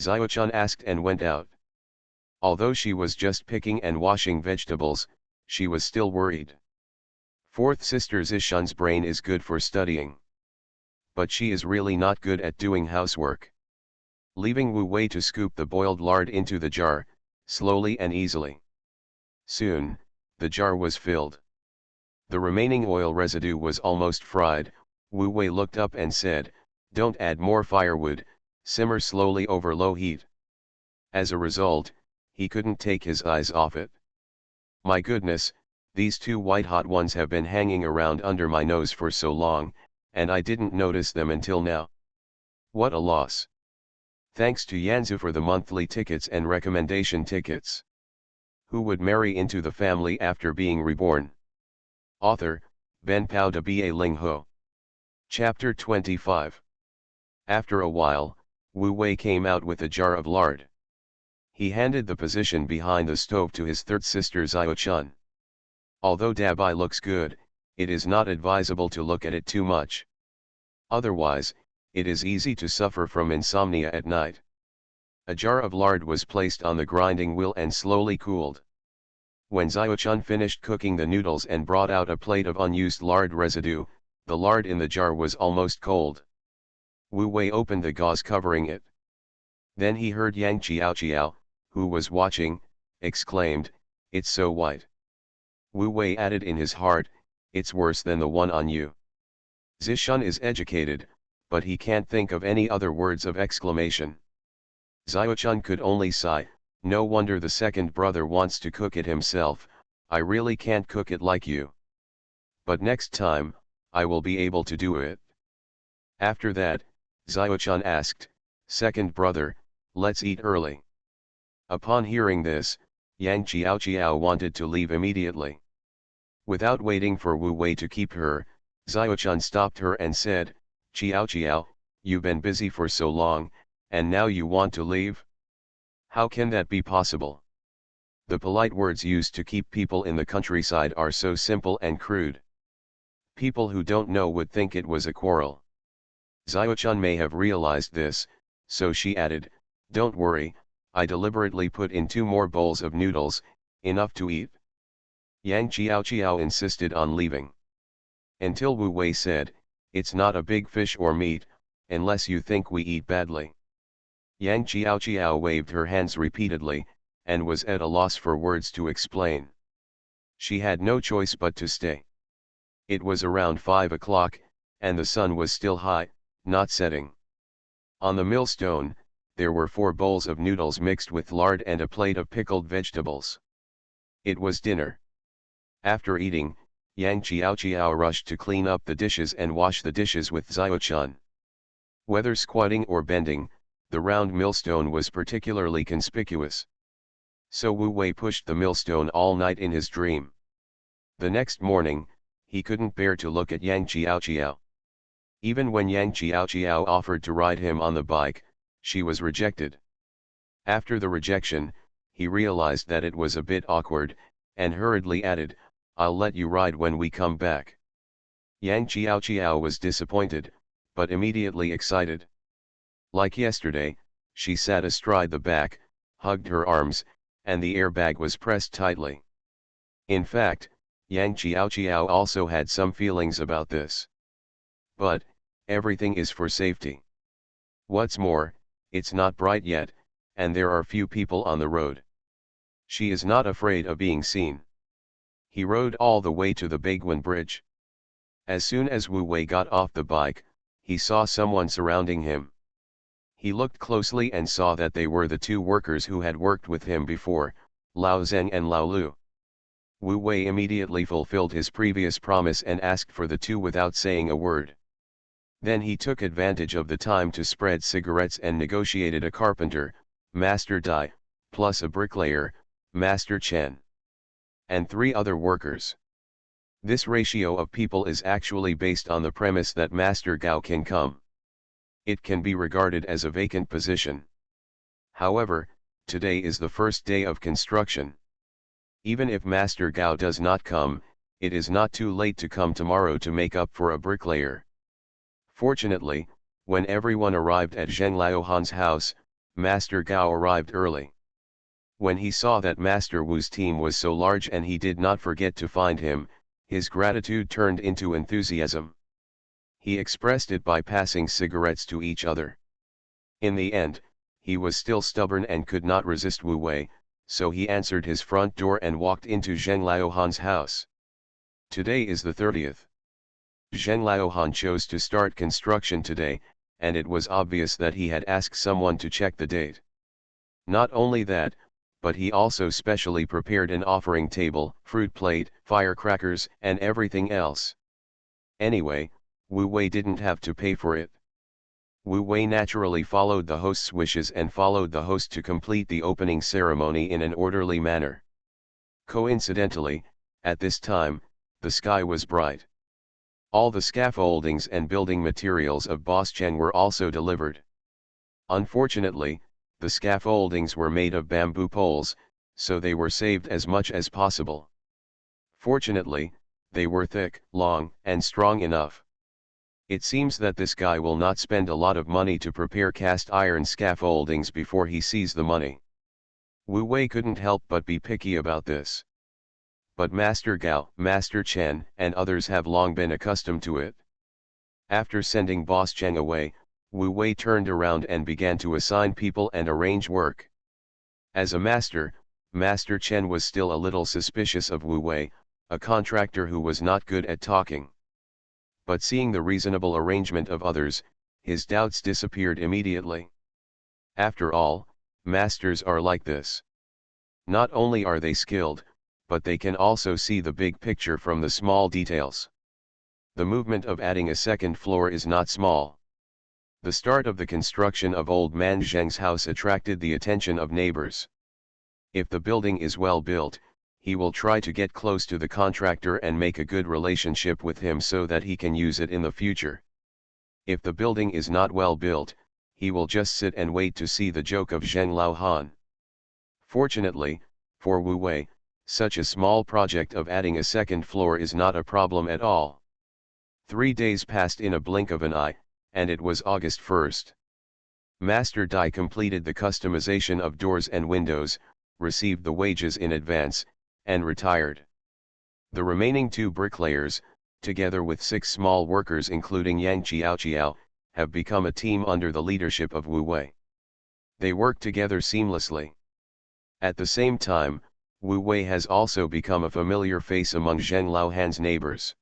Xiaochun asked and went out. Although she was just picking and washing vegetables, she was still worried. Fourth sister Zishun's brain is good for studying. But she is really not good at doing housework. Leaving Wu Wei to scoop the boiled lard into the jar, slowly and easily. Soon, the jar was filled. The remaining oil residue was almost fried. Wu Wei looked up and said, "Don't add more firewood, simmer slowly over low heat." As a result, he couldn't take his eyes off it. My goodness, these two white-hot ones have been hanging around under my nose for so long, and I didn't notice them until now. What a loss. Thanks to Yanzu for the monthly tickets and recommendation tickets. Who would marry into the family after being reborn? Author, Ben Pao de Ba Ling Ho. Chapter 25. After a while, Wu Wei came out with a jar of lard. He handed the position behind the stove to his third sister Xiaochun. Although Dabai looks good, it is not advisable to look at it too much. Otherwise, it is easy to suffer from insomnia at night. A jar of lard was placed on the grinding wheel and slowly cooled. When Xiaochun finished cooking the noodles and brought out a plate of unused lard residue, the lard in the jar was almost cold. Wu Wei opened the gauze covering it. Then he heard Yang Qiao, who was watching, exclaimed, "It's so white." Wu Wei added in his heart, "It's worse than the one on you." Zishun is educated, but he can't think of any other words of exclamation. Xiaochun could only sigh, "No wonder the second brother wants to cook it himself. I really can't cook it like you. But next time, I will be able to do it." After that, Xiaochun asked, "Second brother, let's eat early." Upon hearing this, Yang Qiao wanted to leave immediately. Without waiting for Wu Wei to keep her, Xiaochun stopped her and said, "Qiao, you've been busy for so long, and now you want to leave? How can that be possible?" The polite words used to keep people in the countryside are so simple and crude. People who don't know would think it was a quarrel. Xiaochun may have realized this, so she added, "Don't worry, I deliberately put in 2 more bowls of noodles, enough to eat." Yang Qiao insisted on leaving. Until Wu Wei said, "It's not a big fish or meat, unless you think we eat badly." Yang Qiao waved her hands repeatedly, and was at a loss for words to explain. She had no choice but to stay. It was around 5 o'clock, and the sun was still high, not setting. On the millstone, there were 4 bowls of noodles mixed with lard and a plate of pickled vegetables. It was dinner. After eating, Yang Qiao rushed to clean up the dishes and wash the dishes with Xiaochun. Whether squatting or bending, the round millstone was particularly conspicuous. So Wu Wei pushed the millstone all night in his dream. The next morning, he couldn't bear to look at Yang Qiao. Even when Yang Qiao offered to ride him on the bike, she was rejected. After the rejection, he realized that it was a bit awkward, and hurriedly added, "I'll let you ride when we come back." Yang Qiao was disappointed, but immediately excited. Like yesterday, she sat astride the back, hugged her arms, and the airbag was pressed tightly. In fact, Yang Qiao also had some feelings about this. But, everything is for safety. What's more, it's not bright yet, and there are few people on the road. She is not afraid of being seen. He rode all the way to the Baiguan Bridge. As soon as Wu Wei got off the bike, he saw someone surrounding him. He looked closely and saw that they were the 2 workers who had worked with him before, Lao Zeng and Lao Lu. Wu Wei immediately fulfilled his previous promise and asked for the 2 without saying a word. Then he took advantage of the time to spread cigarettes and negotiated a carpenter, Master Dai, plus a bricklayer, Master Chen, and 3 other workers. This ratio of people is actually based on the premise that Master Gao can come. It can be regarded as a vacant position. However, today is the first day of construction. Even if Master Gao does not come, it is not too late to come tomorrow to make up for a bricklayer. Fortunately, when everyone arrived at Zheng Laohan's house, Master Gao arrived early. When he saw that Master Wu's team was so large and he did not forget to find him, his gratitude turned into enthusiasm. He expressed it by passing cigarettes to each other. In the end, he was still stubborn and could not resist Wu Wei, so he answered his front door and walked into Zheng Laohan's house. Today is the 30th. Zheng Laohan chose to start construction today, and it was obvious that he had asked someone to check the date. Not only that, but he also specially prepared an offering table, fruit plate, firecrackers, and everything else. Anyway, Wu Wei didn't have to pay for it. Wu Wei naturally followed the host's wishes and followed the host to complete the opening ceremony in an orderly manner. Coincidentally, at this time, the sky was bright. All the scaffoldings and building materials of Boss Chen were also delivered. Unfortunately, the scaffoldings were made of bamboo poles, so they were saved as much as possible. Fortunately, they were thick, long, and strong enough. It seems that this guy will not spend a lot of money to prepare cast iron scaffoldings before he sees the money. Wu Wei couldn't help but be picky about this. But Master Gao, Master Chen, and others have long been accustomed to it. After sending Boss Chen away, Wu Wei turned around and began to assign people and arrange work. As a master, Master Chen was still a little suspicious of Wu Wei, a contractor who was not good at talking. But seeing the reasonable arrangement of others, his doubts disappeared immediately. After all, masters are like this. Not only are they skilled, but they can also see the big picture from the small details. The movement of adding a second floor is not small. The start of the construction of Old Man Zheng's house attracted the attention of neighbors. If the building is well built, he will try to get close to the contractor and make a good relationship with him so that he can use it in the future. If the building is not well built, he will just sit and wait to see the joke of Zheng Laohan. Fortunately, for Wu Wei, such a small project of adding a second floor is not a problem at all. 3 days passed in a blink of an eye, and it was August 1st. Master Dai completed the customization of doors and windows, received the wages in advance, and retired. The remaining 2 bricklayers, together with 6 small workers including Yang Qiao, have become a team under the leadership of Wu Wei. They work together seamlessly. At the same time, Wu Wei has also become a familiar face among Zheng Laohan's neighbors.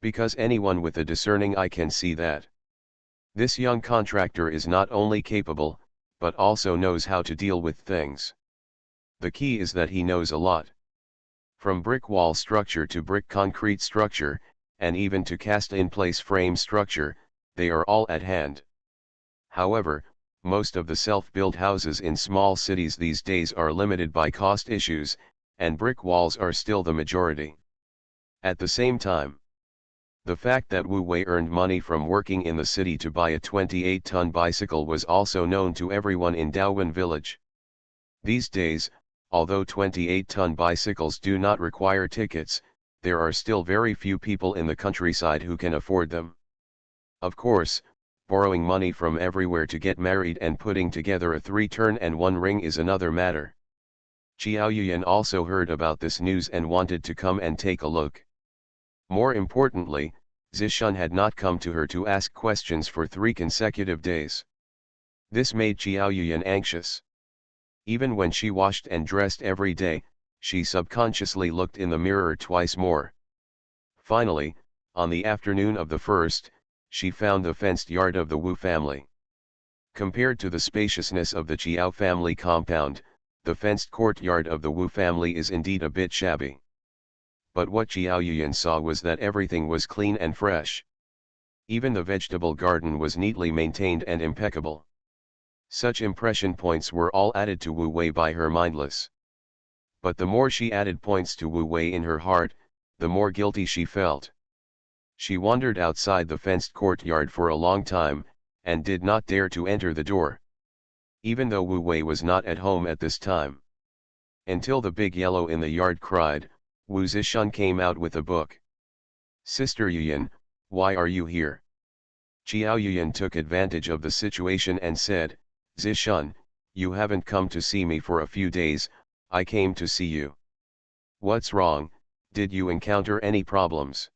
Because anyone with a discerning eye can see that this young contractor is not only capable, but also knows how to deal with things. The key is that he knows a lot. From brick wall structure to brick concrete structure, and even to cast-in-place frame structure, they are all at hand. However, most of the self-built houses in small cities these days are limited by cost issues, and brick walls are still the majority. At the same time, the fact that Wu Wei earned money from working in the city to buy a 28-ton bicycle was also known to everyone in Daowen village. These days, although 28-ton bicycles do not require tickets, there are still very few people in the countryside who can afford them. Of course, borrowing money from everywhere to get married and putting together a 3-turn and 1 ring is another matter. Qiao Yuyan also heard about this news and wanted to come and take a look. More importantly, Zishun had not come to her to ask questions for 3 consecutive days. This made Qiao Yuyan anxious. Even when she washed and dressed every day, she subconsciously looked in the mirror twice more. Finally, on the afternoon of the 1st, she found the fenced yard of the Wu family. Compared to the spaciousness of the Qiao family compound, the fenced courtyard of the Wu family is indeed a bit shabby. But what Qiao Yuyan saw was that everything was clean and fresh. Even the vegetable garden was neatly maintained and impeccable. Such impression points were all added to Wu Wei by her mindless. But the more she added points to Wu Wei in her heart, the more guilty she felt. She wandered outside the fenced courtyard for a long time, and did not dare to enter the door. Even though Wu Wei was not at home at this time. Until the big yellow in the yard cried, Wu Zishun came out with a book. "Sister Yuyan, why are you here?" Qiao Yuyan took advantage of the situation and said, "Zishun, you haven't come to see me for a few days, I came to see you. What's wrong, did you encounter any problems?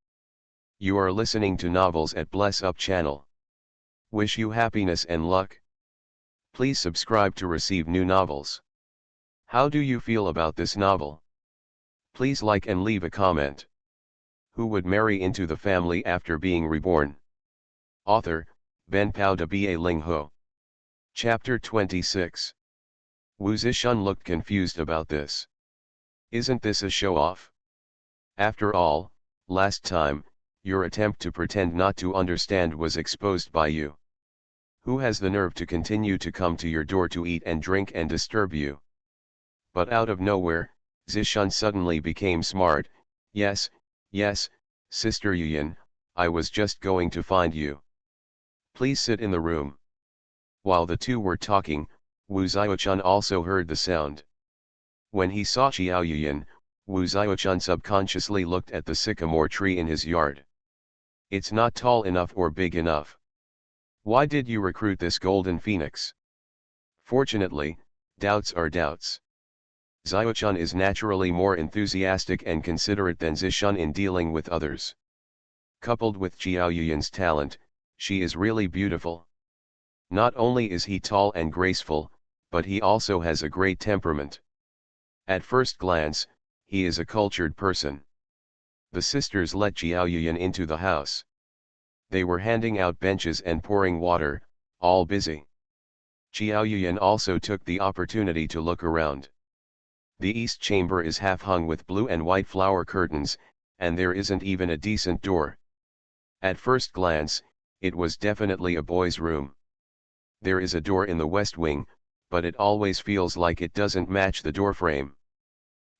You are listening to novels at Bless Up channel. Wish you happiness and luck. Please subscribe to receive new novels. How do you feel about this novel? Please like and leave a comment. Who would marry into the family after being reborn?" Author, Ben Pao de Ba Ling Ho. Chapter 26. Wu Zishun looked confused about this. Isn't this a show-off? After all, last time, your attempt to pretend not to understand was exposed by you. Who has the nerve to continue to come to your door to eat and drink and disturb you? But out of nowhere, Zishun suddenly became smart. Yes, Sister Yuyan, I was just going to find you. Please sit in the room." While the two were talking, Wu Xiaochun also heard the sound. When he saw Qiao Yuyan, Wu Xiaochun subconsciously looked at the sycamore tree in his yard. It's not tall enough or big enough. Why did you recruit this golden phoenix? Fortunately, doubts are doubts. Xiaochun is naturally more enthusiastic and considerate than Zishun in dealing with others. Coupled with Qiao Yuyan's talent, she is really beautiful. Not only is he tall and graceful, but he also has a great temperament. At first glance, he is a cultured person. The sisters let Qiao Yuyan into the house. They were handing out benches and pouring water, all busy. Qiao Yuyan also took the opportunity to look around. The east chamber is half hung with blue and white flower curtains, and there isn't even a decent door. At first glance, it was definitely a boy's room. There is a door in the west wing, but it always feels like it doesn't match the doorframe.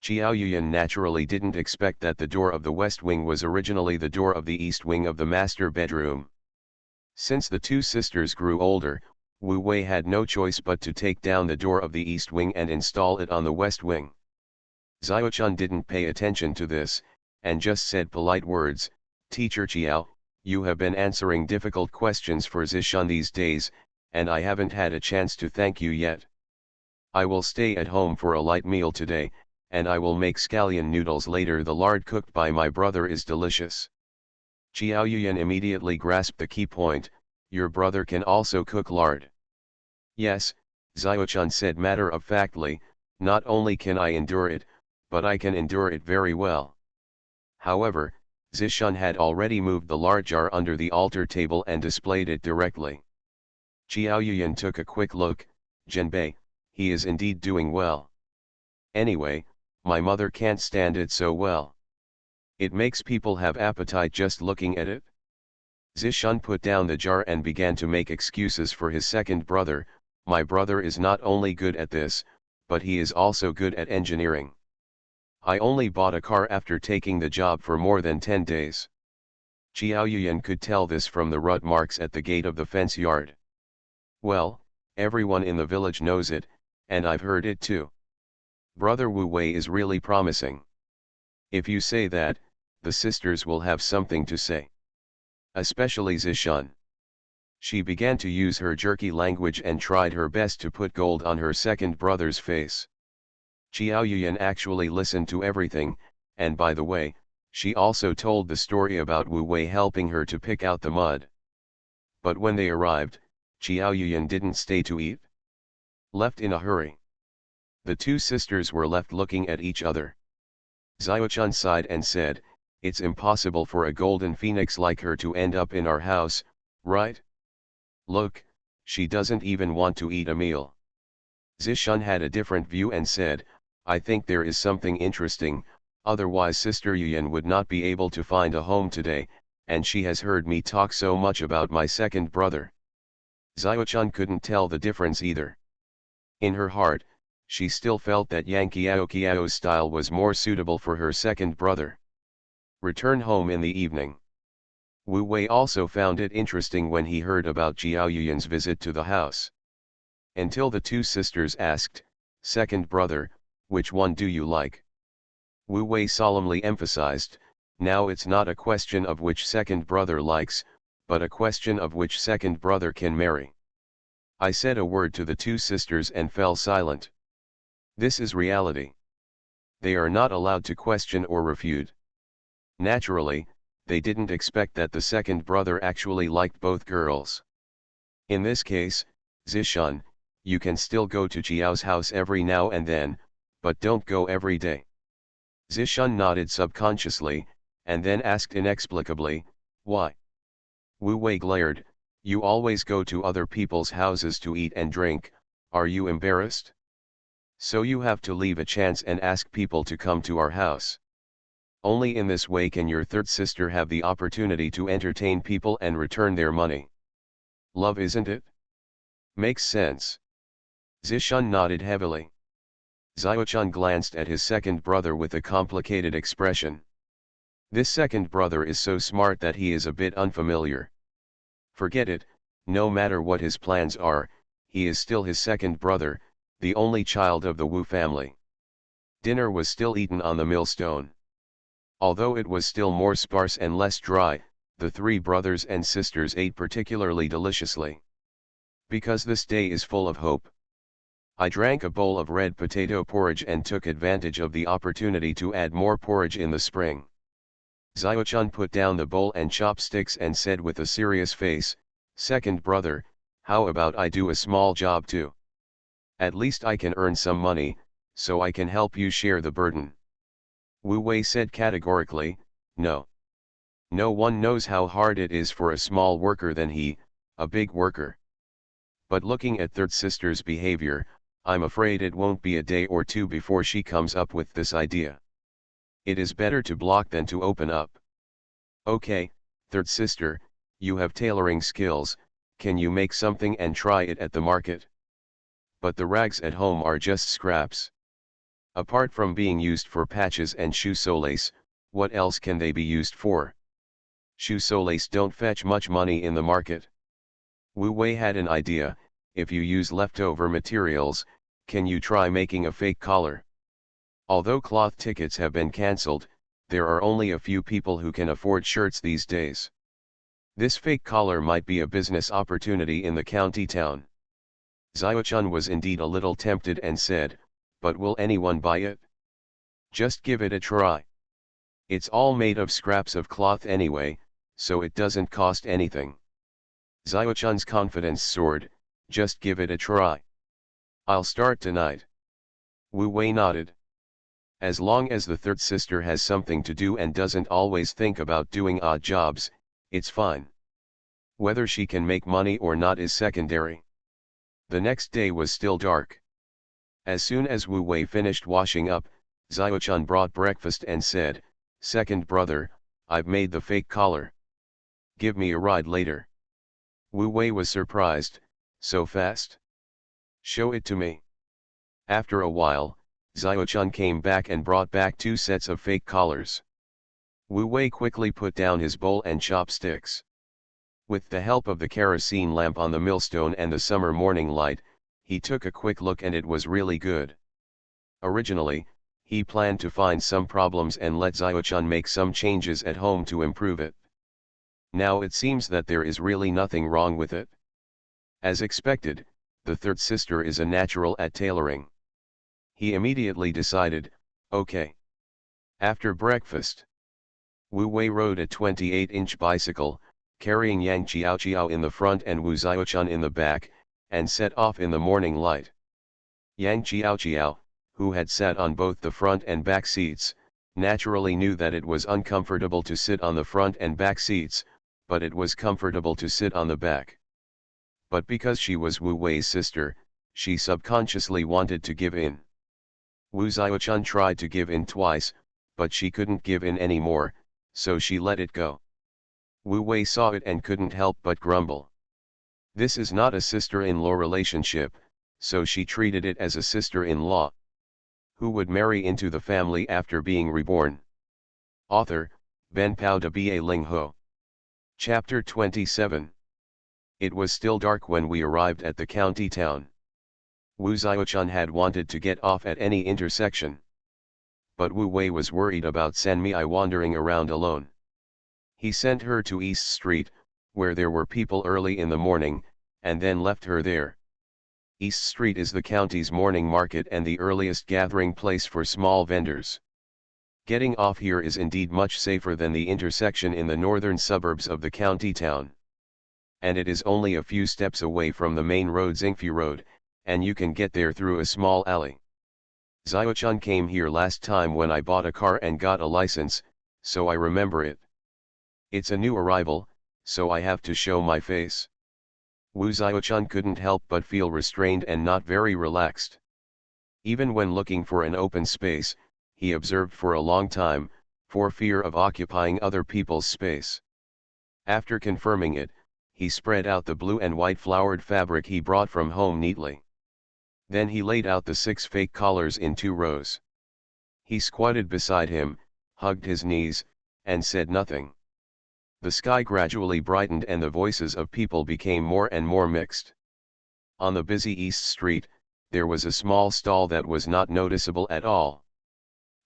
Qiao Yuyan naturally didn't expect that the door of the west wing was originally the door of the east wing of the master bedroom. Since the two sisters grew older, Wu Wei had no choice but to take down the door of the east wing and install it on the west wing. Xiaochun didn't pay attention to this, and just said polite words, "Teacher Qiao, you have been answering difficult questions for Zishun these days, and I haven't had a chance to thank you yet. I will stay at home for a light meal today, and I will make scallion noodles later. The lard cooked by my brother is delicious." Qiao Yuyan immediately grasped the key point, "Your brother can also cook lard." "Yes," Xiaochun said matter-of-factly, "not only can I endure it, but I can endure it very well." However, Zishun had already moved the lard jar under the altar table and displayed it directly. Qiao Yuyan took a quick look. "Zhenbei, he is indeed doing well. Anyway, my mother can't stand it so well. It makes people have appetite just looking at it." Zishun put down the jar and began to make excuses for his second brother. "My brother is not only good at this, but he is also good at engineering. I only bought a car after taking the job for more than 10 days. Qiao Yuyan could tell this from the rut marks at the gate of the fence yard. "Well, everyone in the village knows it, and I've heard it too. Brother Wu Wei is really promising. If you say that, the sisters will have something to say. Especially Zishun." She began to use her jerky language and tried her best to put gold on her second brother's face. Qiao Yuyan actually listened to everything, and by the way, she also told the story about Wu Wei helping her to pick out the mud. But when they arrived, Qiao Yuyan didn't stay to eat. Left in a hurry. The two sisters were left looking at each other. Xiaochun sighed and said, "It's impossible for a golden phoenix like her to end up in our house, right? Look, she doesn't even want to eat a meal." Zishun had a different view and said, "I think there is something interesting, otherwise Sister Yuyan would not be able to find a home today, and she has heard me talk so much about my second brother. Xiao-chan couldn't tell the difference either. In her heart, she still felt that Yang Qiao's style was more suitable for her second brother. Return home in the evening. Wu Wei also found it interesting when he heard about Jiao Yuyan's visit to the house. Until the two sisters asked, "Second brother, which one do you like?" Wu Wei solemnly emphasized, "Now it's not a question of which second brother likes, but a question of which second brother can marry." I said a word to the two sisters and fell silent. This is reality. They are not allowed to question or refute. Naturally, they didn't expect that the second brother actually liked both girls. In this case, Zishan, you can still go to Jiao's house every now and then, but don't go every day. Zishan nodded subconsciously, and then asked inexplicably, "Why?" Wu Wei glared, "You always go to other people's houses to eat and drink, are you embarrassed? So you have to leave a chance and ask people to come to our house. Only in this way can your third sister have the opportunity to entertain people and return their money. Love, isn't it? Makes sense." Zishan nodded heavily. Xiao-chan glanced at his second brother with a complicated expression. This second brother is so smart that he is a bit unfamiliar. Forget it, no matter what his plans are, he is still his second brother, the only child of the Wu family. Dinner was still eaten on the millstone. Although it was still more sparse and less dry, the three brothers and sisters ate particularly deliciously. Because this day is full of hope. I drank a bowl of red potato porridge and took advantage of the opportunity to add more porridge in the spring. Xiao-chan put down the bowl and chopsticks and said with a serious face, "Second brother, how about I do a small job too? At least I can earn some money, so I can help you share the burden." Wu Wei said categorically, "No. No one knows how hard it is for a small worker than he, a big worker. But looking at third sister's behavior, I'm afraid it won't be a day or two before she comes up with this idea. It is better to block than to open up. Okay, third sister, you have tailoring skills, can you make something and try it at the market? But the rags at home are just scraps. Apart from being used for patches and shoe soles, what else can they be used for? Shoe soles don't fetch much money in the market." Wu Wei had an idea, "If you use leftover materials, can you try making a fake collar? Although cloth tickets have been cancelled, there are only a few people who can afford shirts these days. This fake collar might be a business opportunity in the county town." Xiao-chan was indeed a little tempted and said, "But will anyone buy it? Just give it a try. It's all made of scraps of cloth anyway, so it doesn't cost anything." Xiao-chan's confidence soared, "Just give it a try. I'll start tonight." Wu Wei nodded. As long as the third sister has something to do and doesn't always think about doing odd jobs, it's fine. Whether she can make money or not is secondary. The next day was still dark. As soon as Wu Wei finished washing up, Xiao-chan brought breakfast and said, "Second brother, I've made the fake collar. Give me a ride later." Wu Wei was surprised, "So fast? Show it to me." After a while, Xiao-chan came back and brought back 2 sets of fake collars. Wu Wei quickly put down his bowl and chopsticks. With the help of the kerosene lamp on the millstone and the summer morning light, he took a quick look and it was really good. Originally, he planned to find some problems and let Xiao-chan make some changes at home to improve it. Now it seems that there is really nothing wrong with it. As expected, the third sister is a natural at tailoring. He immediately decided, okay. After breakfast, Wu Wei rode a 28-inch bicycle, carrying Yang Qiao in the front and Wu Xiao-chan in the back, and set off in the morning light. Yang Qiao, who had sat on both the front and back seats, naturally knew that it was uncomfortable to sit on the front and back seats, but it was comfortable to sit on the back. But because she was Wu Wei's sister, she subconsciously wanted to give in. Wu Xiao-chan tried to give in twice, but she couldn't give in anymore, so she let it go. Wu Wei saw it and couldn't help but grumble. This is not a sister-in-law relationship, so she treated it as a sister-in-law. Who would marry into the family after being reborn? Author, Ben Pao de Ba Ling Ho. Chapter 27. It was still dark when we arrived at the county town. Wu Xiaochun had wanted to get off at any intersection. But Wu Wei was worried about Sanmei wandering around alone. He sent her to East Street, where there were people early in the morning, and then left her there. East Street is the county's morning market and the earliest gathering place for small vendors. Getting off here is indeed much safer than the intersection in the northern suburbs of the county town. And it is only a few steps away from the main road Xingfu Road, and you can get there through a small alley. Xiaochun came here last time when I bought a car and got a license, so I remember it. It's a new arrival, so I have to show my face. Wu Xiaochun couldn't help but feel restrained and not very relaxed. Even when looking for an open space, he observed for a long time, for fear of occupying other people's space. After confirming it, he spread out the blue and white flowered fabric he brought from home neatly. Then he laid out the 6 fake collars in 2 rows. He squatted beside him, hugged his knees, and said nothing. The sky gradually brightened and the voices of people became more and more mixed. On the busy East Street, there was a small stall that was not noticeable at all.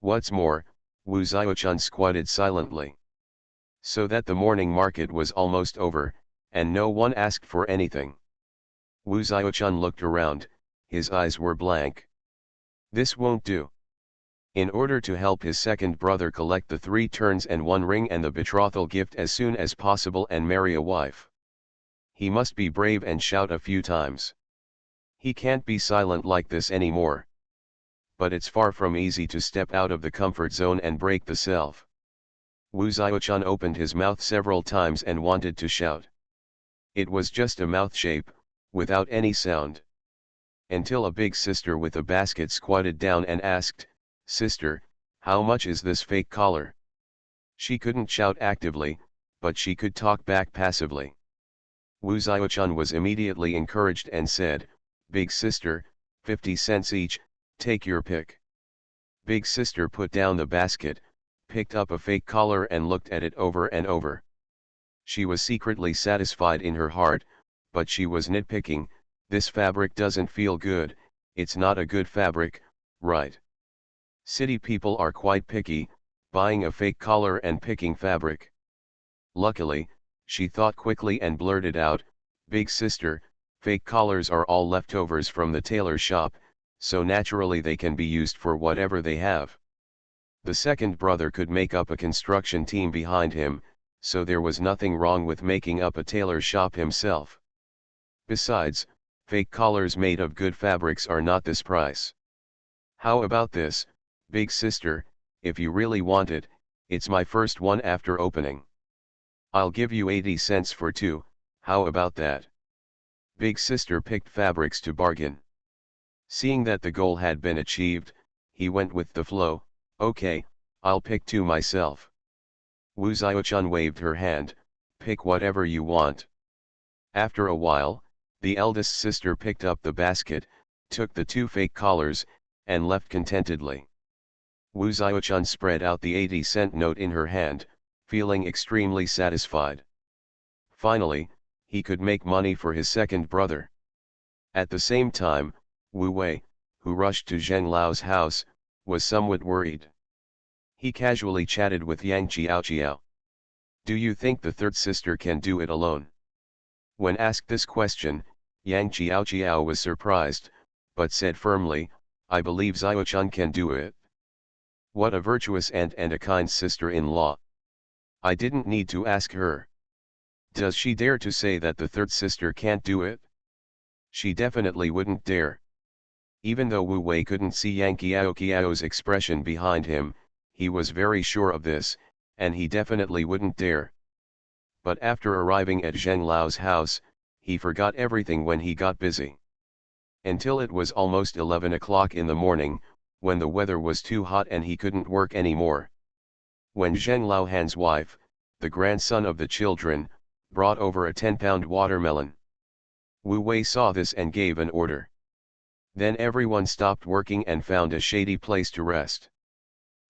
What's more, Wu Xiaochun squatted silently. So that the morning market was almost over, and no one asked for anything. Wu Xiaochun looked around, his eyes were blank. This won't do. In order to help his second brother collect the 3 turns and 1 ring and the betrothal gift as soon as possible and marry a wife, he must be brave and shout a few times. He can't be silent like this anymore. But it's far from easy to step out of the comfort zone and break the self. Wu Xiaochun opened his mouth several times and wanted to shout. It was just a mouth shape, without any sound. Until a big sister with a basket squatted down and asked, "Sister, how much is this fake collar?" She couldn't shout actively, but she could talk back passively. Wu Xiaochun was immediately encouraged and said, "Big sister, 50 cents each, take your pick." Big sister put down the basket, picked up a fake collar and looked at it over and over. She was secretly satisfied in her heart, but she was nitpicking, "This fabric doesn't feel good, it's not a good fabric, right?" City people are quite picky, buying a fake collar and picking fabric. Luckily, she thought quickly and blurted out, "Big sister, fake collars are all leftovers from the tailor shop, so naturally they can be used for whatever they have." The second brother could make up a construction team behind him, so there was nothing wrong with making up a tailor shop himself. Besides, fake collars made of good fabrics are not this price. "How about this, big sister, if you really want it, it's my first one after opening. I'll give you 80 cents for 2, how about that?" Big sister picked fabrics to bargain. Seeing that the goal had been achieved, he went with the flow, "Okay, I'll pick 2 myself." Wu Xiaochun waved her hand, "Pick whatever you want." After a while, the eldest sister picked up the basket, took the 2 fake collars, and left contentedly. Wu Xiaochun spread out the 80-cent note in her hand, feeling extremely satisfied. Finally, he could make money for his second brother. At the same time, Wu Wei, who rushed to Zheng Lao's house, was somewhat worried. He casually chatted with Yang Qiao. "Do you think the third sister can do it alone?" When asked this question, Yang Qiao was surprised, but said firmly, "I believe Xiaochun can do it. What a virtuous aunt and a kind sister-in-law. I didn't need to ask her. Does she dare to say that the third sister can't do it? She definitely wouldn't dare." Even though Wu Wei couldn't see Yang Qiao's expression behind him, he was very sure of this, and he definitely wouldn't dare. But after arriving at Zheng Lao's house, he forgot everything when he got busy. Until it was almost 11 o'clock in the morning, when the weather was too hot and he couldn't work anymore. When Zheng Lao Han's wife, the grandson of the children, brought over a 10-pound watermelon. Wu Wei saw this and gave an order. Then everyone stopped working and found a shady place to rest.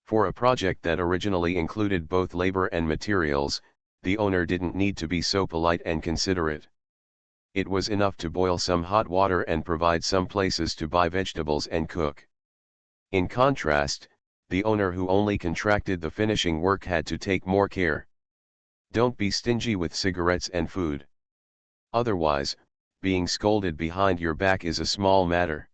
For a project that originally included both labor and materials, the owner didn't need to be so polite and considerate. It was enough to boil some hot water and provide some places to buy vegetables and cook. In contrast, the owner who only contracted the finishing work had to take more care. Don't be stingy with cigarettes and food. Otherwise, being scolded behind your back is a small matter.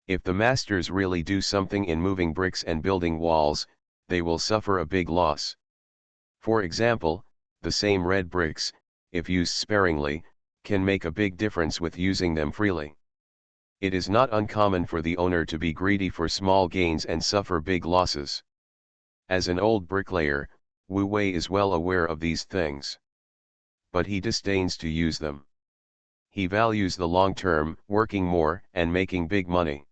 If the masters really do something in moving bricks and building walls, they will suffer a big loss. For example, the same red bricks, if used sparingly, can make a big difference with using them freely. It is not uncommon for the owner to be greedy for small gains and suffer big losses. As an old bricklayer, Wu Wei is well aware of these things. But he disdains to use them. He values the long term, working more and making big money.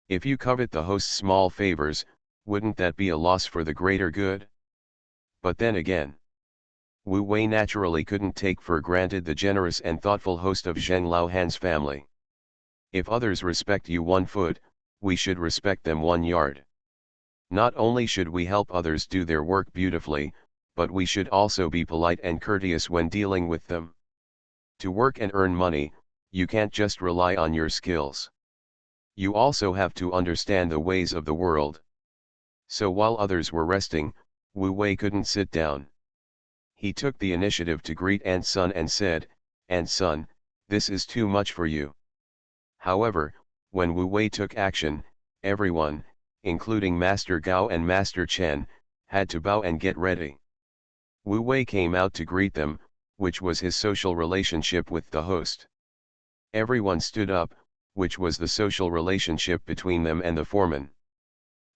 If you covet the host's small favors, wouldn't that be a loss for the greater good? But then again, Wu Wei naturally couldn't take for granted the generous and thoughtful host of Zheng Laohan's family. If others respect you 1 foot, we should respect them 1 yard. Not only should we help others do their work beautifully, but we should also be polite and courteous when dealing with them. To work and earn money, you can't just rely on your skills. You also have to understand the ways of the world. So while others were resting, Wu Wei couldn't sit down. He took the initiative to greet Ant Sun and said, "Ant Sun, this is too much for you." However, when Wu Wei took action, everyone, including Master Gao and Master Chen, had to bow and get ready. Wu Wei came out to greet them, which was his social relationship with the host. Everyone stood up, which was the social relationship between them and the foreman.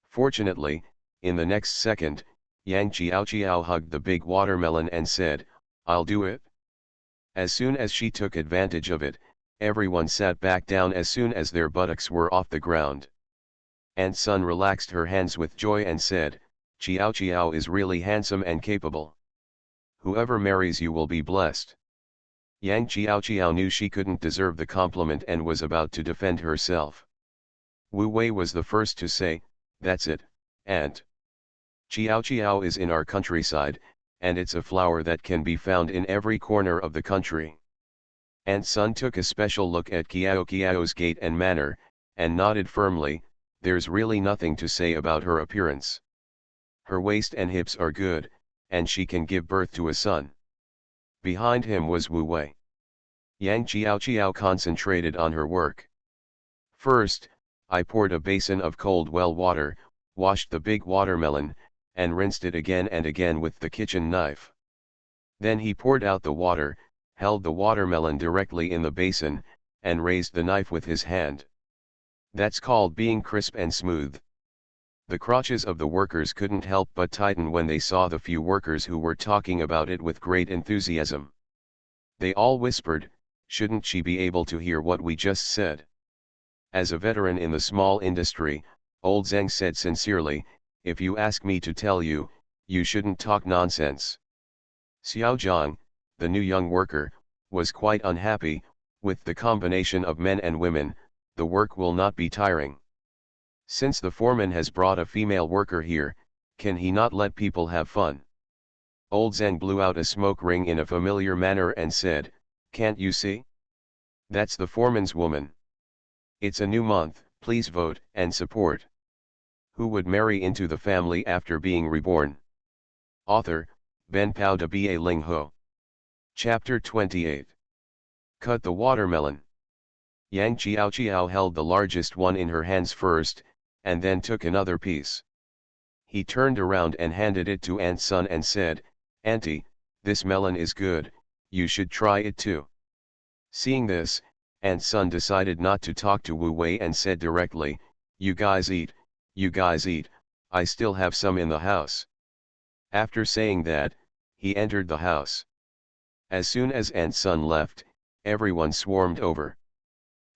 Fortunately, in the next second, Yang Qiao hugged the big watermelon and said, "I'll do it." As soon as she took advantage of it, everyone sat back down as soon as their buttocks were off the ground. Ant Sun relaxed her hands with joy and said, Qiao is really handsome and capable. Whoever marries you will be blessed." Yang Qiao knew she couldn't deserve the compliment and was about to defend herself. Wu Wei was the first to say, "That's it, Ant. Qiao is in our countryside, and it's a flower that can be found in every corner of the country." Ant Sun took a special look at Qiao's gait and manner, and nodded firmly, "There's really nothing to say about her appearance. Her waist and hips are good, and she can give birth to a son." Behind him was Wu Wei. Yang Qiao concentrated on her work. "First, I poured a basin of cold well water, washed the big watermelon, and rinsed it again and again with the kitchen knife. Then he poured out the water, held the watermelon directly in the basin, and raised the knife with his hand. That's called being crisp and smooth." The crotches of the workers couldn't help but tighten when they saw the few workers who were talking about it with great enthusiasm. They all whispered, "Shouldn't she be able to hear what we just said?" As a veteran in the small industry, old Zheng said sincerely, "If you ask me to tell you, you shouldn't talk nonsense." Xiao Zhang, the new young worker, was quite unhappy. With the combination of men and women, the work will not be tiring. Since the foreman has brought a female worker here, can he not let people have fun? Old Zheng blew out a smoke ring in a familiar manner and said, "Can't you see? That's the foreman's woman. It's a new month, please vote and support. Who would marry into the family after being reborn?" Author, Ben Pao de Ba Ling Ho. Chapter 28. Cut the watermelon. Yang Qiao held the largest one in her hands first, and then took another piece. He turned around and handed it to Ant Sun and said, "Auntie, this melon is good, you should try it too." Seeing this, Ant Sun decided not to talk to Wu Wei and said directly, you guys eat, I still have some in the house." After saying that, he entered the house. As soon as Ant Sun left, everyone swarmed over.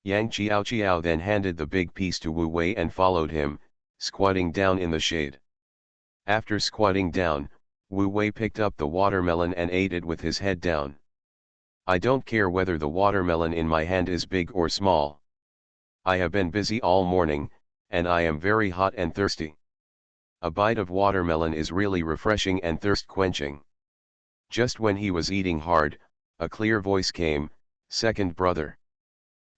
Yang Qiao then handed the big piece to Wu Wei and followed him, squatting down in the shade. After squatting down, Wu Wei picked up the watermelon and ate it with his head down. I don't care whether the watermelon in my hand is big or small. I have been busy all morning, and I am very hot and thirsty. A bite of watermelon is really refreshing and thirst-quenching. Just when he was eating hard, a clear voice came, "Second brother."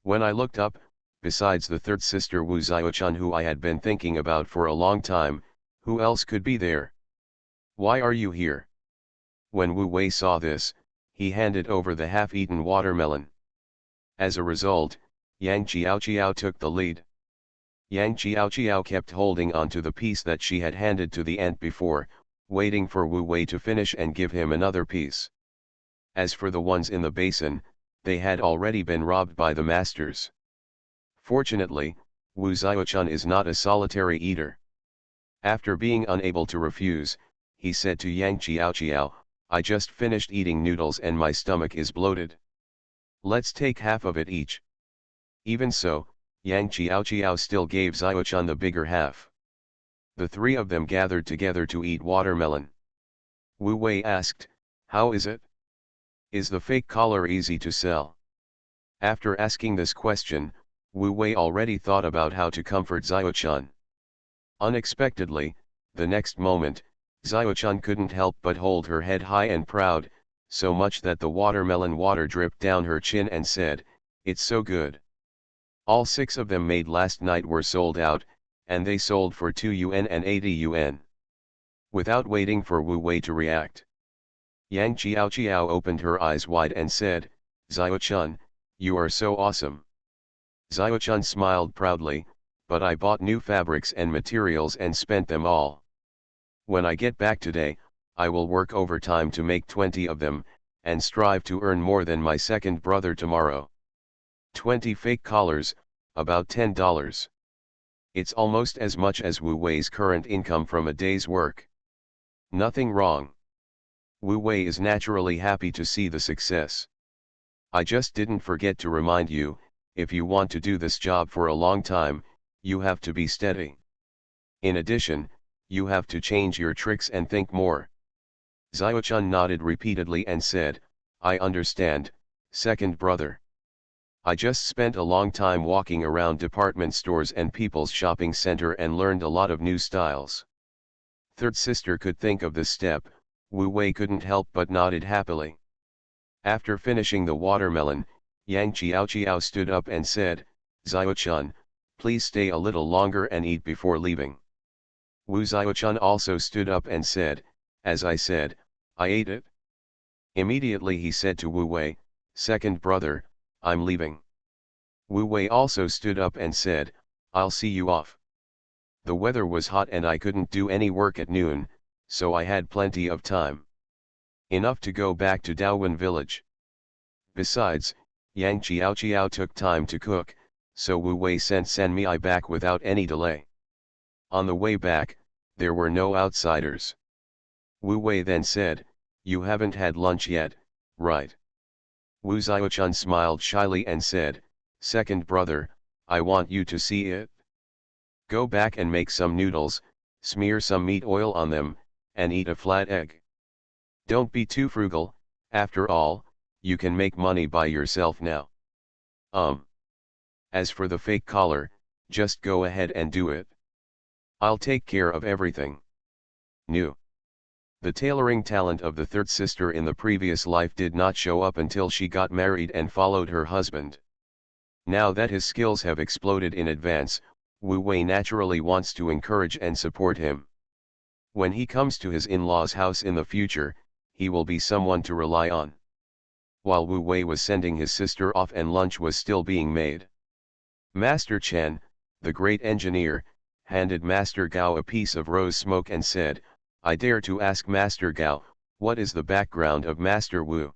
When I looked up, besides the third sister Wu Xiaochun, who I had been thinking about for a long time, who else could be there? "Why are you here?" When Wu Wei saw this, he handed over the half-eaten watermelon. As a result, Yang Qiao took the lead. Yang Qiao kept holding on to the piece that she had handed to the ant before, waiting for Wu Wei to finish and give him another piece. As for the ones in the basin, they had already been robbed by the masters. Fortunately, Wu Xiaochun is not a solitary eater. After being unable to refuse, he said to Yang Qiao, "I just finished eating noodles and my stomach is bloated. Let's take half of it each." Even so, Yang Qiao still gave Xiaochun the bigger half. The three of them gathered together to eat watermelon. Wu Wei asked, "How is it? Is the fake collar easy to sell?" After asking this question, Wu Wei already thought about how to comfort Xiaochun. Unexpectedly, the next moment, Xiaochun couldn't help but hold her head high and proud, so much that the watermelon water dripped down her chin, and said, "It's so good. All 6 of them made last night were sold out, and they sold for 2 yuan and 80 yuan. Without waiting for Wu Wei to react, Yang Qiao opened her eyes wide and said, "Xiaochun, you are so awesome." Xiaochun smiled proudly, "But I bought new fabrics and materials and spent them all. When I get back today, I will work overtime to make 20 of them, and strive to earn more than my second brother tomorrow. 20 fake collars, about $10. It's almost as much as Wu Wei's current income from a day's work. Nothing wrong. Wu Wei is naturally happy to see the success. I just didn't forget to remind you, if you want to do this job for a long time, you have to be steady. In addition, you have to change your tricks and think more." Xiaochun nodded repeatedly and said, "I understand, second brother. I just spent a long time walking around department stores and people's shopping center and learned a lot of new styles." Third sister could think of this step, Wu Wei couldn't help but nodded happily. After finishing the watermelon, Yang Qiao stood up and said, "Xiaochun, please stay a little longer and eat before leaving." Wu Xiaochun also stood up and said, "As I said, I ate it." Immediately he said to Wu Wei, "Second brother, I'm leaving." Wu Wei also stood up and said, "I'll see you off. The weather was hot and I couldn't do any work at noon, so I had plenty of time. Enough to go back to Daowen village. Besides, Yang Qiao took time to cook, so Wu Wei sent San Mi back without any delay. On the way back, there were no outsiders. Wu Wei then said, "You haven't had lunch yet, right?" Wu Xiaochun smiled shyly and said, "Second brother, I want you to see it. Go back and make some noodles, smear some meat oil on them, and eat a flat egg. Don't be too frugal, after all, you can make money by yourself now. As for the fake collar, just go ahead and do it. I'll take care of everything." New. The tailoring talent of the third sister in the previous life did not show up until she got married and followed her husband. Now that his skills have exploded in advance, Wu Wei naturally wants to encourage and support him. When he comes to his in-laws' house in the future, he will be someone to rely on. While Wu Wei was sending his sister off and lunch was still being made, Master Chen, the great engineer, handed Master Gao a piece of rose smoke and said, "I dare to ask Master Gao, what is the background of Master Wu?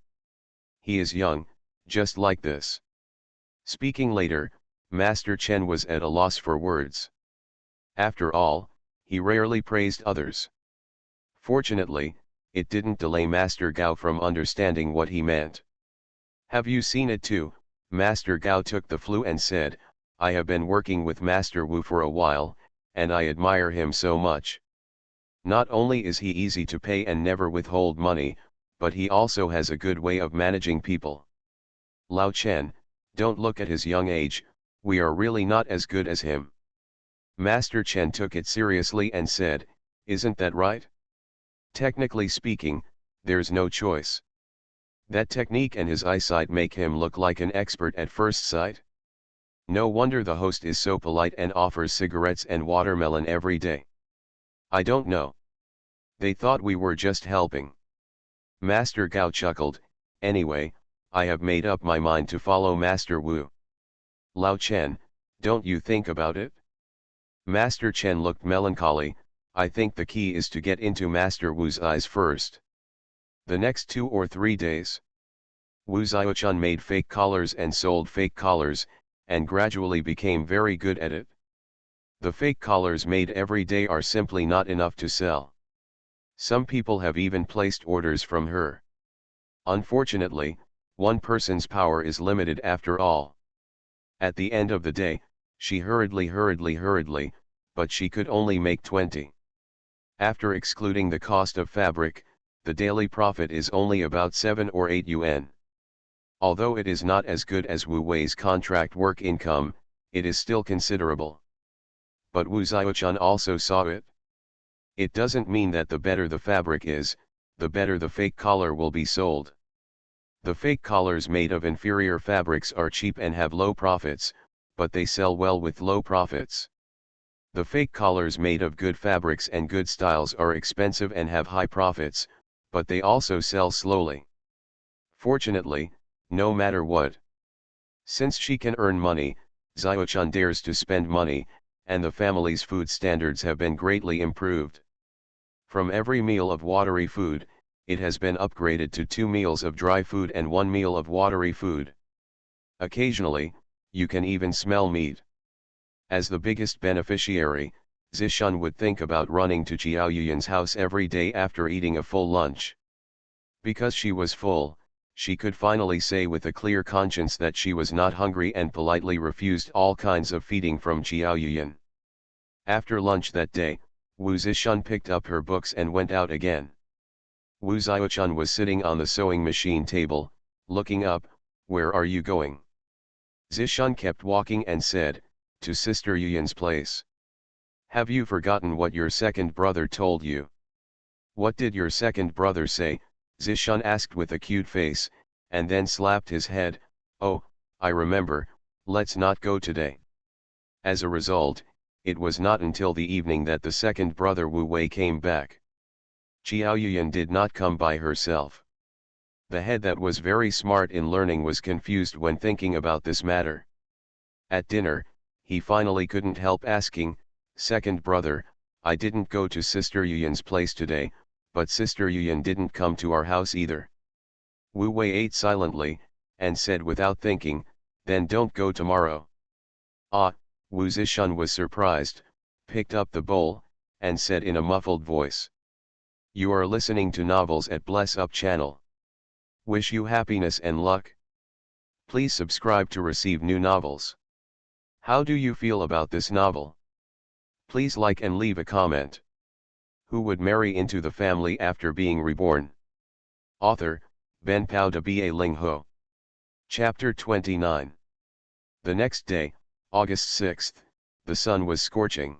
He is young, just like this." Speaking later, Master Chen was at a loss for words. After all, he rarely praised others. Fortunately, it didn't delay Master Gao from understanding what he meant. "Have you seen it too?" Master Gao took the flue and said, "I have been working with Master Wu for a while, and I admire him so much. Not only is he easy to pay and never withhold money, but he also has a good way of managing people. Lao Chen, don't look at his young age, we are really not as good as him. Master Chen took it seriously and said, isn't that right? Technically speaking, there's no choice. That technique and his eyesight make him look like an expert at first sight. No wonder the host is so polite and offers cigarettes and watermelon every day. I don't know. They thought we were just helping. Master Gao chuckled, anyway, I have made up my mind to follow Master Wu. Lao Chen, don't you think about it? Master Chen looked melancholy, I think the key is to get into Master Wu's eyes first. The next 2 or 3 days, Wu Xiaochun made fake collars and sold fake collars, and gradually became very good at it. The fake collars made every day are simply not enough to sell. Some people have even placed orders from her. Unfortunately, one person's power is limited after all. At the end of the day, she hurriedly, but she could only make 20. After excluding the cost of fabric, the daily profit is only about 7 or 8 yuan. Although it is not as good as Wu Wei's contract work income, it is still considerable. But Wu Xiaochun also saw it. It doesn't mean that the better the fabric is, the better the fake collar will be sold. The fake collars made of inferior fabrics are cheap and have low profits, but they sell well with low profits. The fake collars made of good fabrics and good styles are expensive and have high profits, but they also sell slowly. Fortunately, no matter what. Since she can earn money, Xiaochun dares to spend money, and the family's food standards have been greatly improved. From every meal of watery food, it has been upgraded to 2 meals of dry food and 1 meal of watery food. Occasionally, you can even smell meat. As the biggest beneficiary, Zishun would think about running to Jiao Yuyan's house every day after eating a full lunch. Because she was full, she could finally say with a clear conscience that she was not hungry and politely refused all kinds of feeding from Jiao Yuyan. After lunch that day, Wu Zishun picked up her books and went out again. Wu Xiaochun was sitting on the sewing machine table, looking up, where are you going? Zishun kept walking and said, to Sister Yuyan's place. Have you forgotten what your second brother told you? What did your second brother say? Zishun asked with a cute face, and then slapped his head, oh, I remember, let's not go today. As a result, it was not until the evening that the second brother Wu Wei came back. Jiao Yuyan did not come by herself. The head that was very smart in learning was confused when thinking about this matter. At dinner, he finally couldn't help asking, second brother, I didn't go to Sister Yuyan's place today, but Sister Yuyan didn't come to our house either. Wu Wei ate silently, and said without thinking, then don't go tomorrow. Ah, Wu Zishun was surprised, picked up the bowl, and said in a muffled voice. You are listening to novels at Bless Up channel. Wish you happiness and luck. Please subscribe to receive new novels. How do you feel about this novel? Please like and leave a comment. Who would marry into the family after being reborn? Author, Ben Pao de Ba Ling Ho. Chapter 29. The next day, August 6th, the sun was scorching.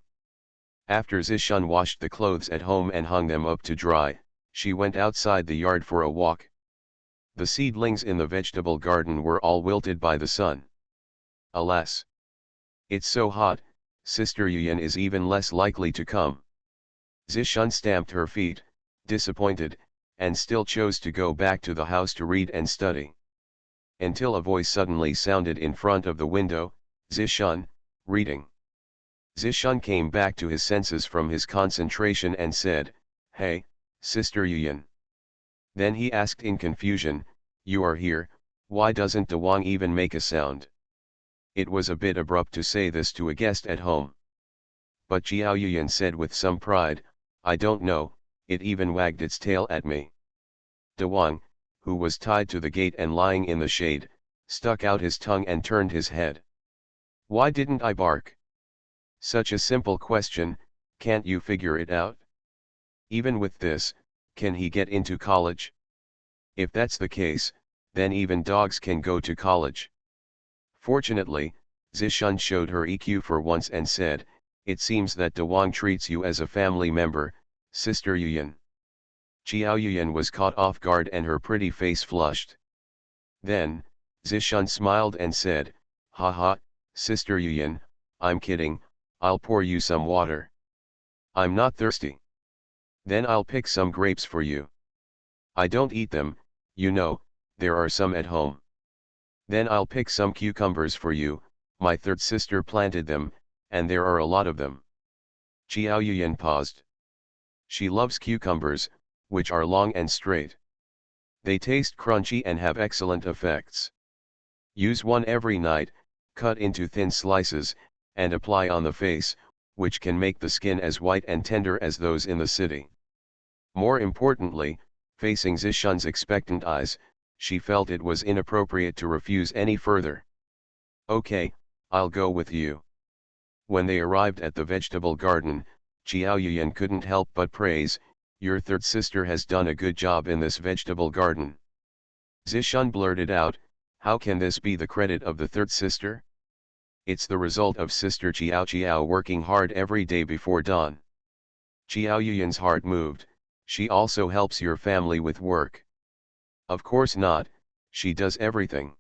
After Zishun washed the clothes at home and hung them up to dry, she went outside the yard for a walk. The seedlings in the vegetable garden were all wilted by the sun. Alas! It's so hot, Sister Yuyan is even less likely to come. Zishun stamped her feet, disappointed, and still chose to go back to the house to read and study. Until a voice suddenly sounded in front of the window, Zishun, reading. Zishun came back to his senses from his concentration and said, Hey, Sister Yuyan. Then he asked in confusion, You are here, why doesn't Dawang even make a sound? It was a bit abrupt to say this to a guest at home. But Jiao Yuyan said with some pride, I don't know, it even wagged its tail at me. Dawang, who was tied to the gate and lying in the shade, stuck out his tongue and turned his head. Why didn't I bark? Such a simple question, can't you figure it out? Even with this, can he get into college? If that's the case, then even dogs can go to college. Fortunately, Zishan showed her EQ for once and said, "It seems that Dawang treats you as a family member, Sister Yuyan." Xiao Yuyan was caught off guard and her pretty face flushed. Then, Zishan smiled and said, "Haha, Sister Yuyan, I'm kidding, I'll pour you some water. I'm not thirsty. Then I'll pick some grapes for you. I don't eat them, you know, there are some at home. Then I'll pick some cucumbers for you, my third sister planted them, and there are a lot of them." Xiao Yuyan paused. She loves cucumbers, which are long and straight. They taste crunchy and have excellent effects. Use one every night, cut into thin slices, and apply on the face, which can make the skin as white and tender as those in the city. More importantly, facing Zishan's expectant eyes, she felt it was inappropriate to refuse any further. "Okay, I'll go with you." When they arrived at the vegetable garden, Xiao Yuyan couldn't help but praise, "Your third sister has done a good job in this vegetable garden." Zishan blurted out, "How can this be the credit of the third sister? It's the result of Sister Xiao working hard every day before dawn." Xiao Yuyan's heart moved. "She also helps your family with work." "Of course not, she does everything."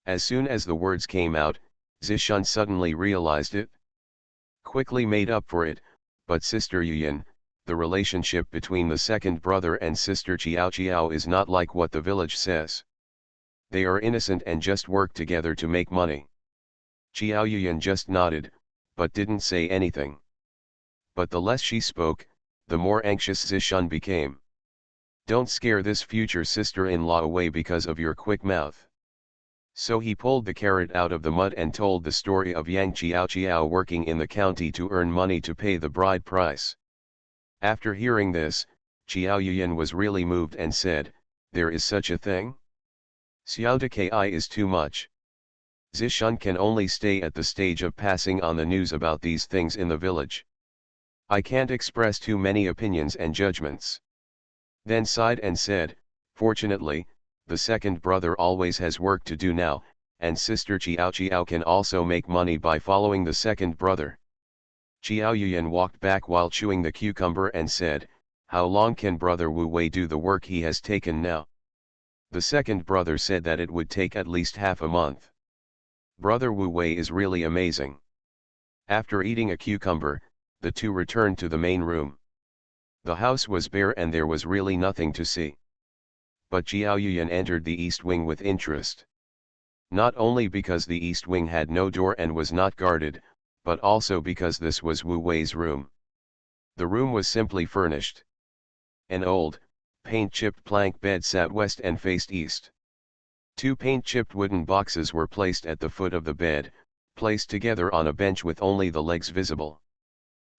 As soon as the words came out, Zishan suddenly realized it. Quickly made up for it, "But Sister Yuyan, the relationship between the second brother and Sister Xiao is not like what the village says. They are innocent and just work together to make money." Xiao Yuyan just nodded, but didn't say anything. But the less she spoke, the more anxious Zishan became. "Don't scare this future sister-in-law away because of your quick mouth." So he pulled the carrot out of the mud and told the story of Yang Xiao working in the county to earn money to pay the bride price. After hearing this, Xiao Yuyan was really moved and said, "There is such a thing? Xiao de Ki is too much." Zishan can only stay at the stage of passing on the news about these things in the village. "I can't express too many opinions and judgments." Then sighed and said, "Fortunately, the second brother always has work to do now, and Sister Xiao can also make money by following the second brother." Xiao Yuyan walked back while chewing the cucumber and said, "How long can Brother Wu Wei do the work he has taken now?" The second brother said that it would take at least half a month. Brother Wu Wei is really amazing. After eating a cucumber, the two returned to the main room. The house was bare and there was really nothing to see. But Xiao Yuyan entered the east wing with interest. Not only because the east wing had no door and was not guarded, but also because this was Wu Wei's room. The room was simply furnished. An old, paint-chipped plank bed sat west and faced east. Two paint-chipped wooden boxes were placed at the foot of the bed, placed together on a bench with only the legs visible.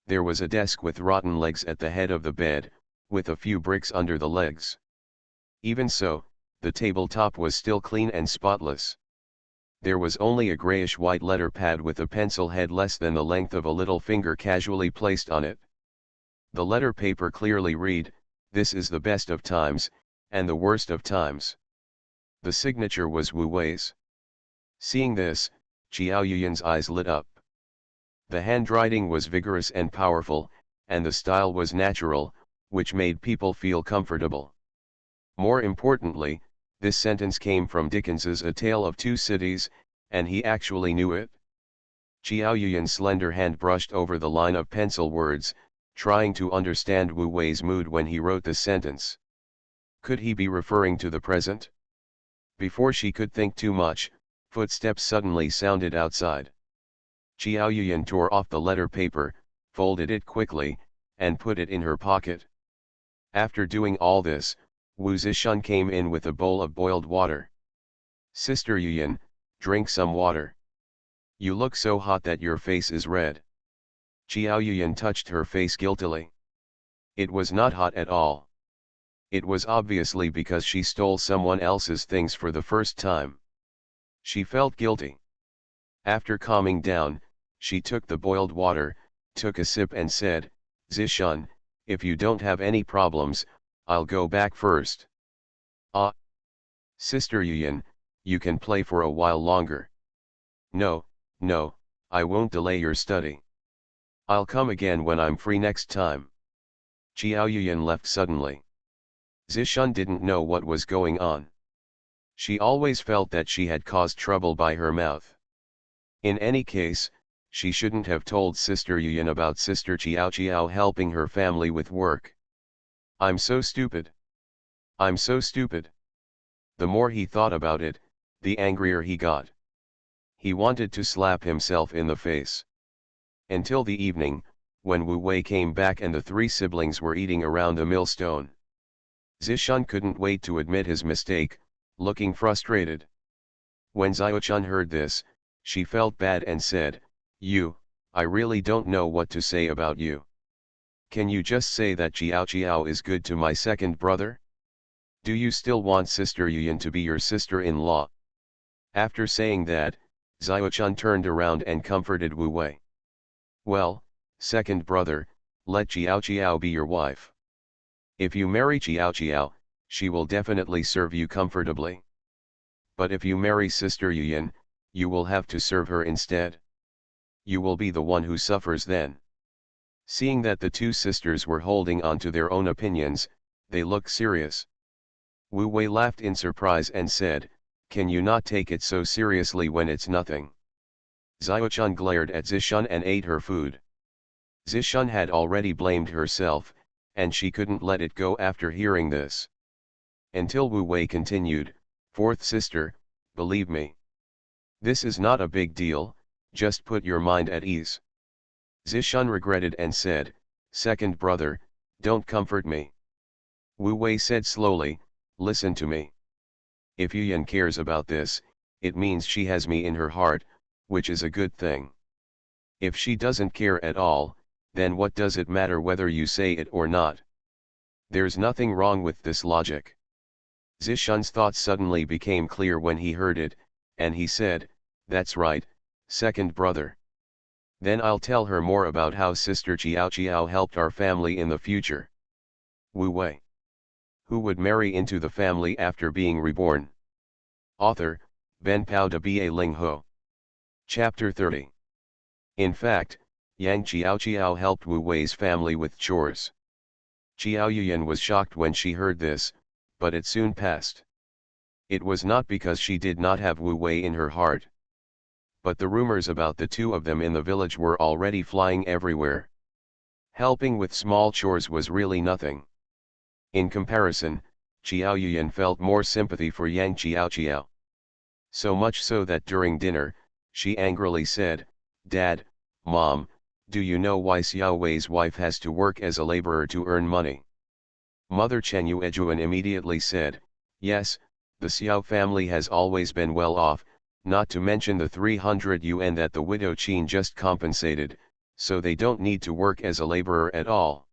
There was a desk with rotten legs at the head of the bed, with a few bricks under the legs. Even so, the tabletop was still clean and spotless. There was only a grayish-white letter pad with a pencil head less than the length of a little finger casually placed on it. The letter paper clearly read, "This is the best of times, and the worst of times." The signature was Wu Wei's. Seeing this, Xiao Yuyan's eyes lit up. The handwriting was vigorous and powerful, and the style was natural, which made people feel comfortable. More importantly, this sentence came from Dickens's A Tale of Two Cities, and he actually knew it. Xiao Yuyan's slender hand brushed over the line of pencil words, trying to understand Wu Wei's mood when he wrote the sentence. Could he be referring to the present? Before she could think too much, footsteps suddenly sounded outside. Xiao Yuyan tore off the letter paper, folded it quickly, and put it in her pocket. After doing all this, Wu Zishan came in with a bowl of boiled water. "Sister Yuyan, drink some water. You look so hot that your face is red." Xiao Yuyan touched her face guiltily. It was not hot at all. It was obviously because she stole someone else's things for the first time. She felt guilty. After calming down, she took the boiled water, took a sip and said, "Zishan, if you don't have any problems, I'll go back first. Ah, Sister Yuyan, you can play for a while longer. No, no, I won't delay your study. I'll come again when I'm free next time. Xiao Yuyan left suddenly. Zishun didn't know what was going on. She always felt that she had caused trouble by her mouth. In any case, she shouldn't have told Sister Yuyan about Sister Xiao helping her family with work. I'm so stupid. I'm so stupid. The more he thought about it, the angrier he got. He wanted to slap himself in the face. Until the evening, when Wu Wei came back and the three siblings were eating around the millstone. Zishun couldn't wait to admit his mistake, looking frustrated. When Xiaochun heard this, she felt bad and said, I really don't know what to say about you. Can you just say that Xiao is good to my second brother? Do you still want Sister Yuyan to be your sister-in-law? After saying that, Xiaochun turned around and comforted Wu Wei. Well, second brother, let Xiao be your wife. If you marry Xiao, she will definitely serve you comfortably. But if you marry Sister Yuyan, you will have to serve her instead. You will be the one who suffers then. Seeing that the two sisters were holding on to their own opinions, they looked serious. Wu Wei laughed in surprise and said, can you not take it so seriously when it's nothing? Xiaochun glared at Zishun and ate her food. Zishun had already blamed herself, and she couldn't let it go after hearing this. Until Wu Wei continued, fourth sister, believe me. This is not a big deal, just put your mind at ease. Zishun regretted and said, second brother, don't comfort me. Wu Wei said slowly, listen to me. If Yuyan cares about this, it means she has me in her heart, which is a good thing. If she doesn't care at all, then what does it matter whether you say it or not? There's nothing wrong with this logic. Zishun's thoughts suddenly became clear when he heard it, and he said, that's right, second brother. Then I'll tell her more about how Sister Xiao helped our family in the future. Wu Wei. Who would marry into the family after being reborn? Author, Ben Pao de Ba Ling Ho. Chapter 30. In fact, Yang Xiao helped Wu Wei's family with chores. Xiao Yuyan was shocked when she heard this, but it soon passed. It was not because she did not have Wu Wei in her heart. But the rumors about the two of them in the village were already flying everywhere. Helping with small chores was really nothing. In comparison, Xiao Yuyan felt more sympathy for Yang Xiao. So much so that during dinner, she angrily said, Dad, Mom, do you know why Xiao Wei's wife has to work as a laborer to earn money? Mother Chen Yuejuan immediately said, yes, the Xiao family has always been well off, not to mention the 300 yuan that the widow Qin just compensated, so they don't need to work as a laborer at all.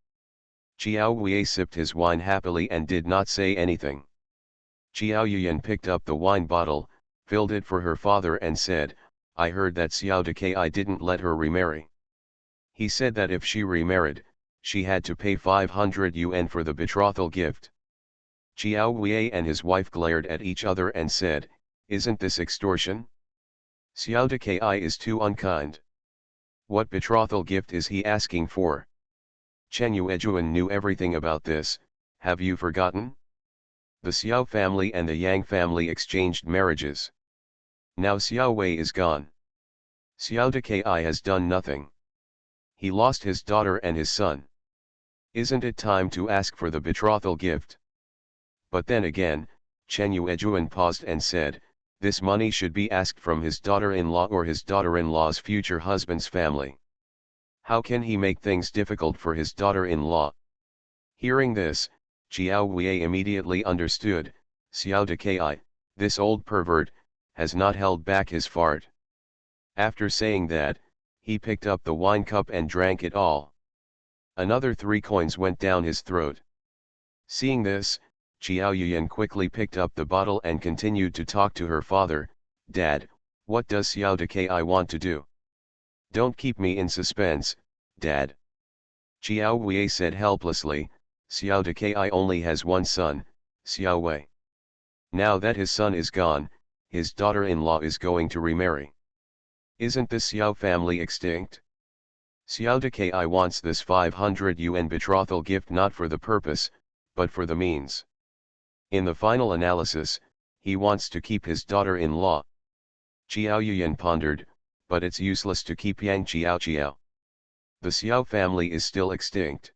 Xiao Wei sipped his wine happily and did not say anything. Xiao Yuyan picked up the wine bottle, filled it for her father and said, I heard that Xiao Dekai didn't let her remarry. He said that if she remarried, she had to pay 500 yuan for the betrothal gift. Xiao Wei and his wife glared at each other and said, isn't this extortion? Xiao Dekai is too unkind. What betrothal gift is he asking for? Chen Yuejuan knew everything about this, have you forgotten? The Xiao family and the Yang family exchanged marriages. Now Xiao Wei is gone. Xiao Dekai has done nothing. He lost his daughter and his son. Isn't it time to ask for the betrothal gift? But then again, Chen Yuejuan paused and said, this money should be asked from his daughter-in-law or his daughter-in-law's future husband's family. How can he make things difficult for his daughter-in-law? Hearing this, Xiao Wei immediately understood, Xiao Dekai, this old pervert, has not held back his fart. After saying that, he picked up the wine cup and drank it all. Another 3 coins went down his throat. Seeing this, Xiao Yuyan quickly picked up the bottle and continued to talk to her father, Dad, what does Xiao Dekai want to do? Don't keep me in suspense, Dad. Xiao Wei said helplessly, Xiao Dekai only has one son, Xiao Wei. Now that his son is gone, his daughter-in-law is going to remarry. Isn't the Xiao family extinct? Xiao Dekai wants this 500 yuan betrothal gift not for the purpose, but for the means. In the final analysis, he wants to keep his daughter-in-law. Xiao Yuyan pondered, but it's useless to keep Yang Xiao. The Xiao family is still extinct.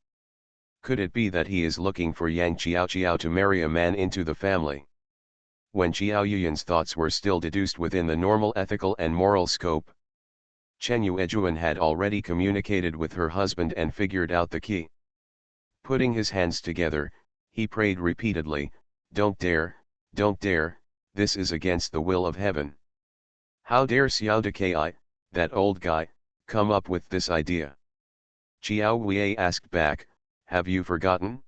Could it be that he is looking for Yang Xiao to marry a man into the family? When Xiao Yuyan's thoughts were still deduced within the normal ethical and moral scope, Chen Yuejuan had already communicated with her husband and figured out the key. Putting his hands together, he prayed repeatedly, don't dare, this is against the will of heaven. How dare Xiao Dekai, that old guy, come up with this idea? Xiao Wei asked back, have you forgotten?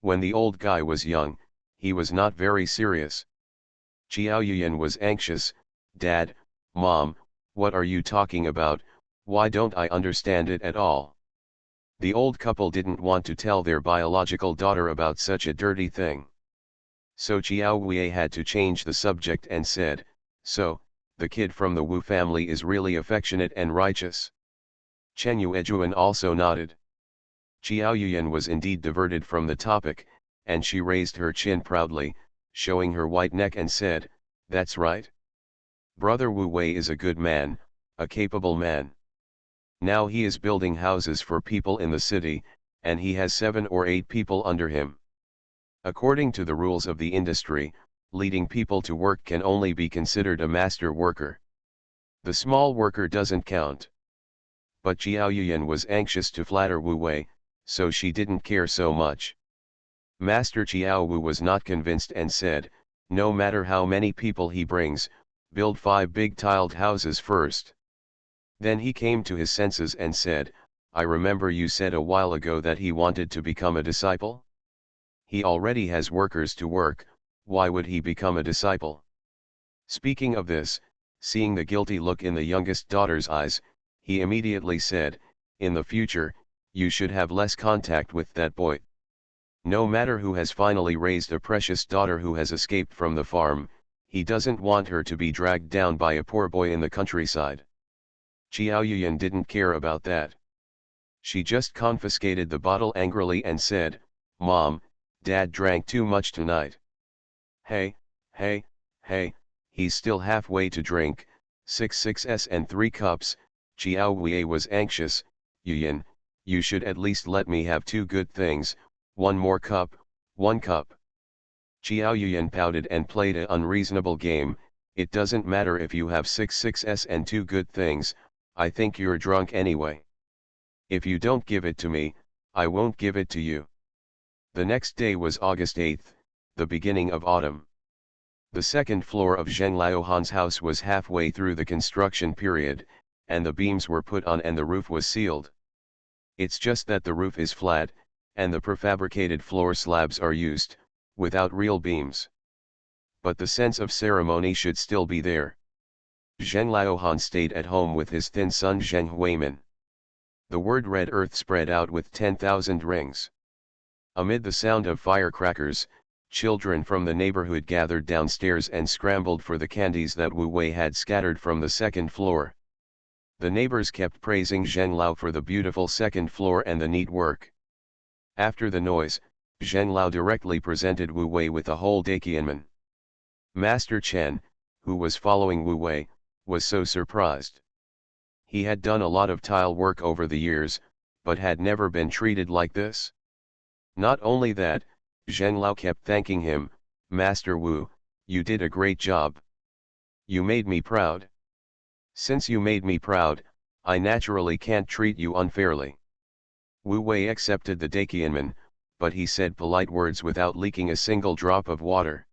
When the old guy was young, he was not very serious. Xiao Yuyan was anxious, Dad, Mom, what are you talking about, why don't I understand it at all? The old couple didn't want to tell their biological daughter about such a dirty thing. So Xiao Wei had to change the subject and said, so, the kid from the Wu family is really affectionate and righteous. Chen Yuejuan also nodded. Xiao Yuyan was indeed diverted from the topic, and she raised her chin proudly, showing her white neck and said, that's right. Brother Wu Wei is a good man, a capable man. Now he is building houses for people in the city, and he has 7 or 8 people under him. According to the rules of the industry, leading people to work can only be considered a master worker. The small worker doesn't count. But Xiao Yuyan was anxious to flatter Wu Wei, so she didn't care so much. Master Xiao Wu was not convinced and said, no matter how many people he brings, build 5 big tiled houses first. Then he came to his senses and said, I remember you said a while ago that he wanted to become a disciple? He already has workers to work, why would he become a disciple? Speaking of this, seeing the guilty look in the youngest daughter's eyes, he immediately said, in the future, you should have less contact with that boy. No matter who has finally raised a precious daughter who has escaped from the farm, he doesn't want her to be dragged down by a poor boy in the countryside. Xiao Yuyan didn't care about that. She just confiscated the bottle angrily and said, Mom, Dad drank too much tonight. Hey, he's still halfway to drink, 6 and 3 cups, Xiao Wei was anxious, Yuyan, you should at least let me have 2 good things, 1 more cup, 1 cup. Xiao Yuyan pouted and played an unreasonable game, it doesn't matter if you have 6 and 2 good things, I think you're drunk anyway. If you don't give it to me, I won't give it to you. The next day was August 8th, the beginning of autumn. The second floor of Zheng Laohan's house was halfway through the construction period, and the beams were put on and the roof was sealed. It's just that the roof is flat, and the prefabricated floor slabs are used, without real beams. But the sense of ceremony should still be there. Zheng Laohan stayed at home with his thin son Zheng Huimin. The word red earth spread out with 10,000 rings. Amid the sound of firecrackers, children from the neighborhood gathered downstairs and scrambled for the candies that Wu Wei had scattered from the second floor. The neighbors kept praising Zheng Lao for the beautiful second floor and the neat work. After the noise, Zheng Lao directly presented Wu Wei with a whole Daqianmen. Master Chen, who was following Wu Wei, was so surprised. He had done a lot of tile work over the years, but had never been treated like this. Not only that, Zheng Lao kept thanking him, Master Wu, you did a great job. You made me proud. Since you made me proud, I naturally can't treat you unfairly. Wu Wei accepted the Daqianmen, but he said polite words without leaking a single drop of water.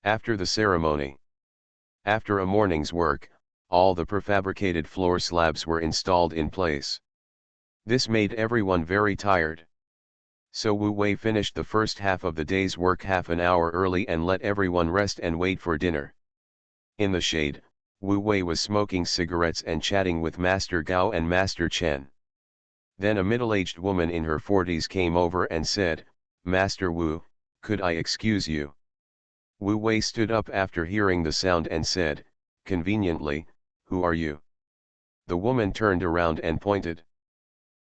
After the ceremony, after a morning's work, all the prefabricated floor slabs were installed in place. This made everyone very tired. So Wu Wei finished the first half of the day's work half an hour early and let everyone rest and wait for dinner. In the shade, Wu Wei was smoking cigarettes and chatting with Master Gao and Master Chen. Then a middle-aged woman in her 40s came over and said, "Master Wu, could I excuse you?" Wu Wei stood up after hearing the sound and said, conveniently, "Who are you?" The woman turned around and pointed.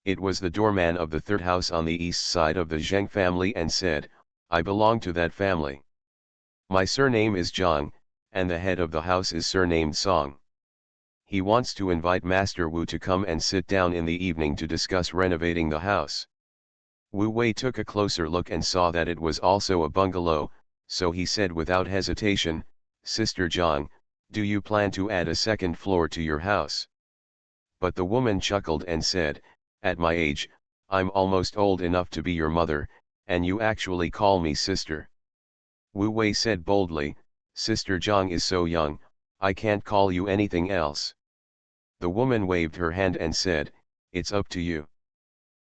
It was the doorman of the third house on the east side of the Zheng family and said, "I belong to that family. My surname is Zhang, and the head of the house is surnamed Song. He wants to invite Master Wu to come and sit down in the evening to discuss renovating the house." Wu Wei took a closer look and saw that it was also a bungalow, so he said without hesitation, "Sister Zhang, do you plan to add a second floor to your house?" But the woman chuckled and said, "At my age, I'm almost old enough to be your mother, and you actually call me sister." Wu Wei said boldly, "Sister Zhang is so young, I can't call you anything else." The woman waved her hand and said, "It's up to you.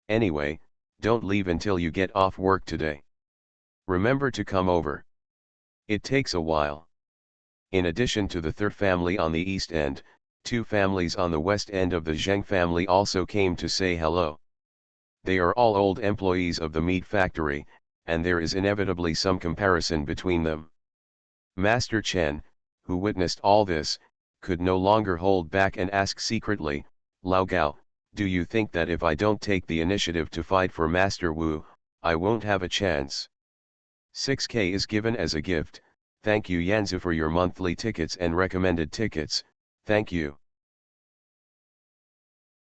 Anyway, don't leave until you get off work today. Remember to come over. It takes a while." In addition to the third family on the east end, two families on the west end of the Zheng family also came to say hello. They are all old employees of the meat factory, and there is inevitably some comparison between them. Master Chen, who witnessed all this, could no longer hold back and asked secretly, "Lao Gao, do you think that if I don't take the initiative to fight for Master Wu, I won't have a chance?" 6K is given as a gift. Thank you Yanzu for your monthly tickets and recommended tickets, thank you.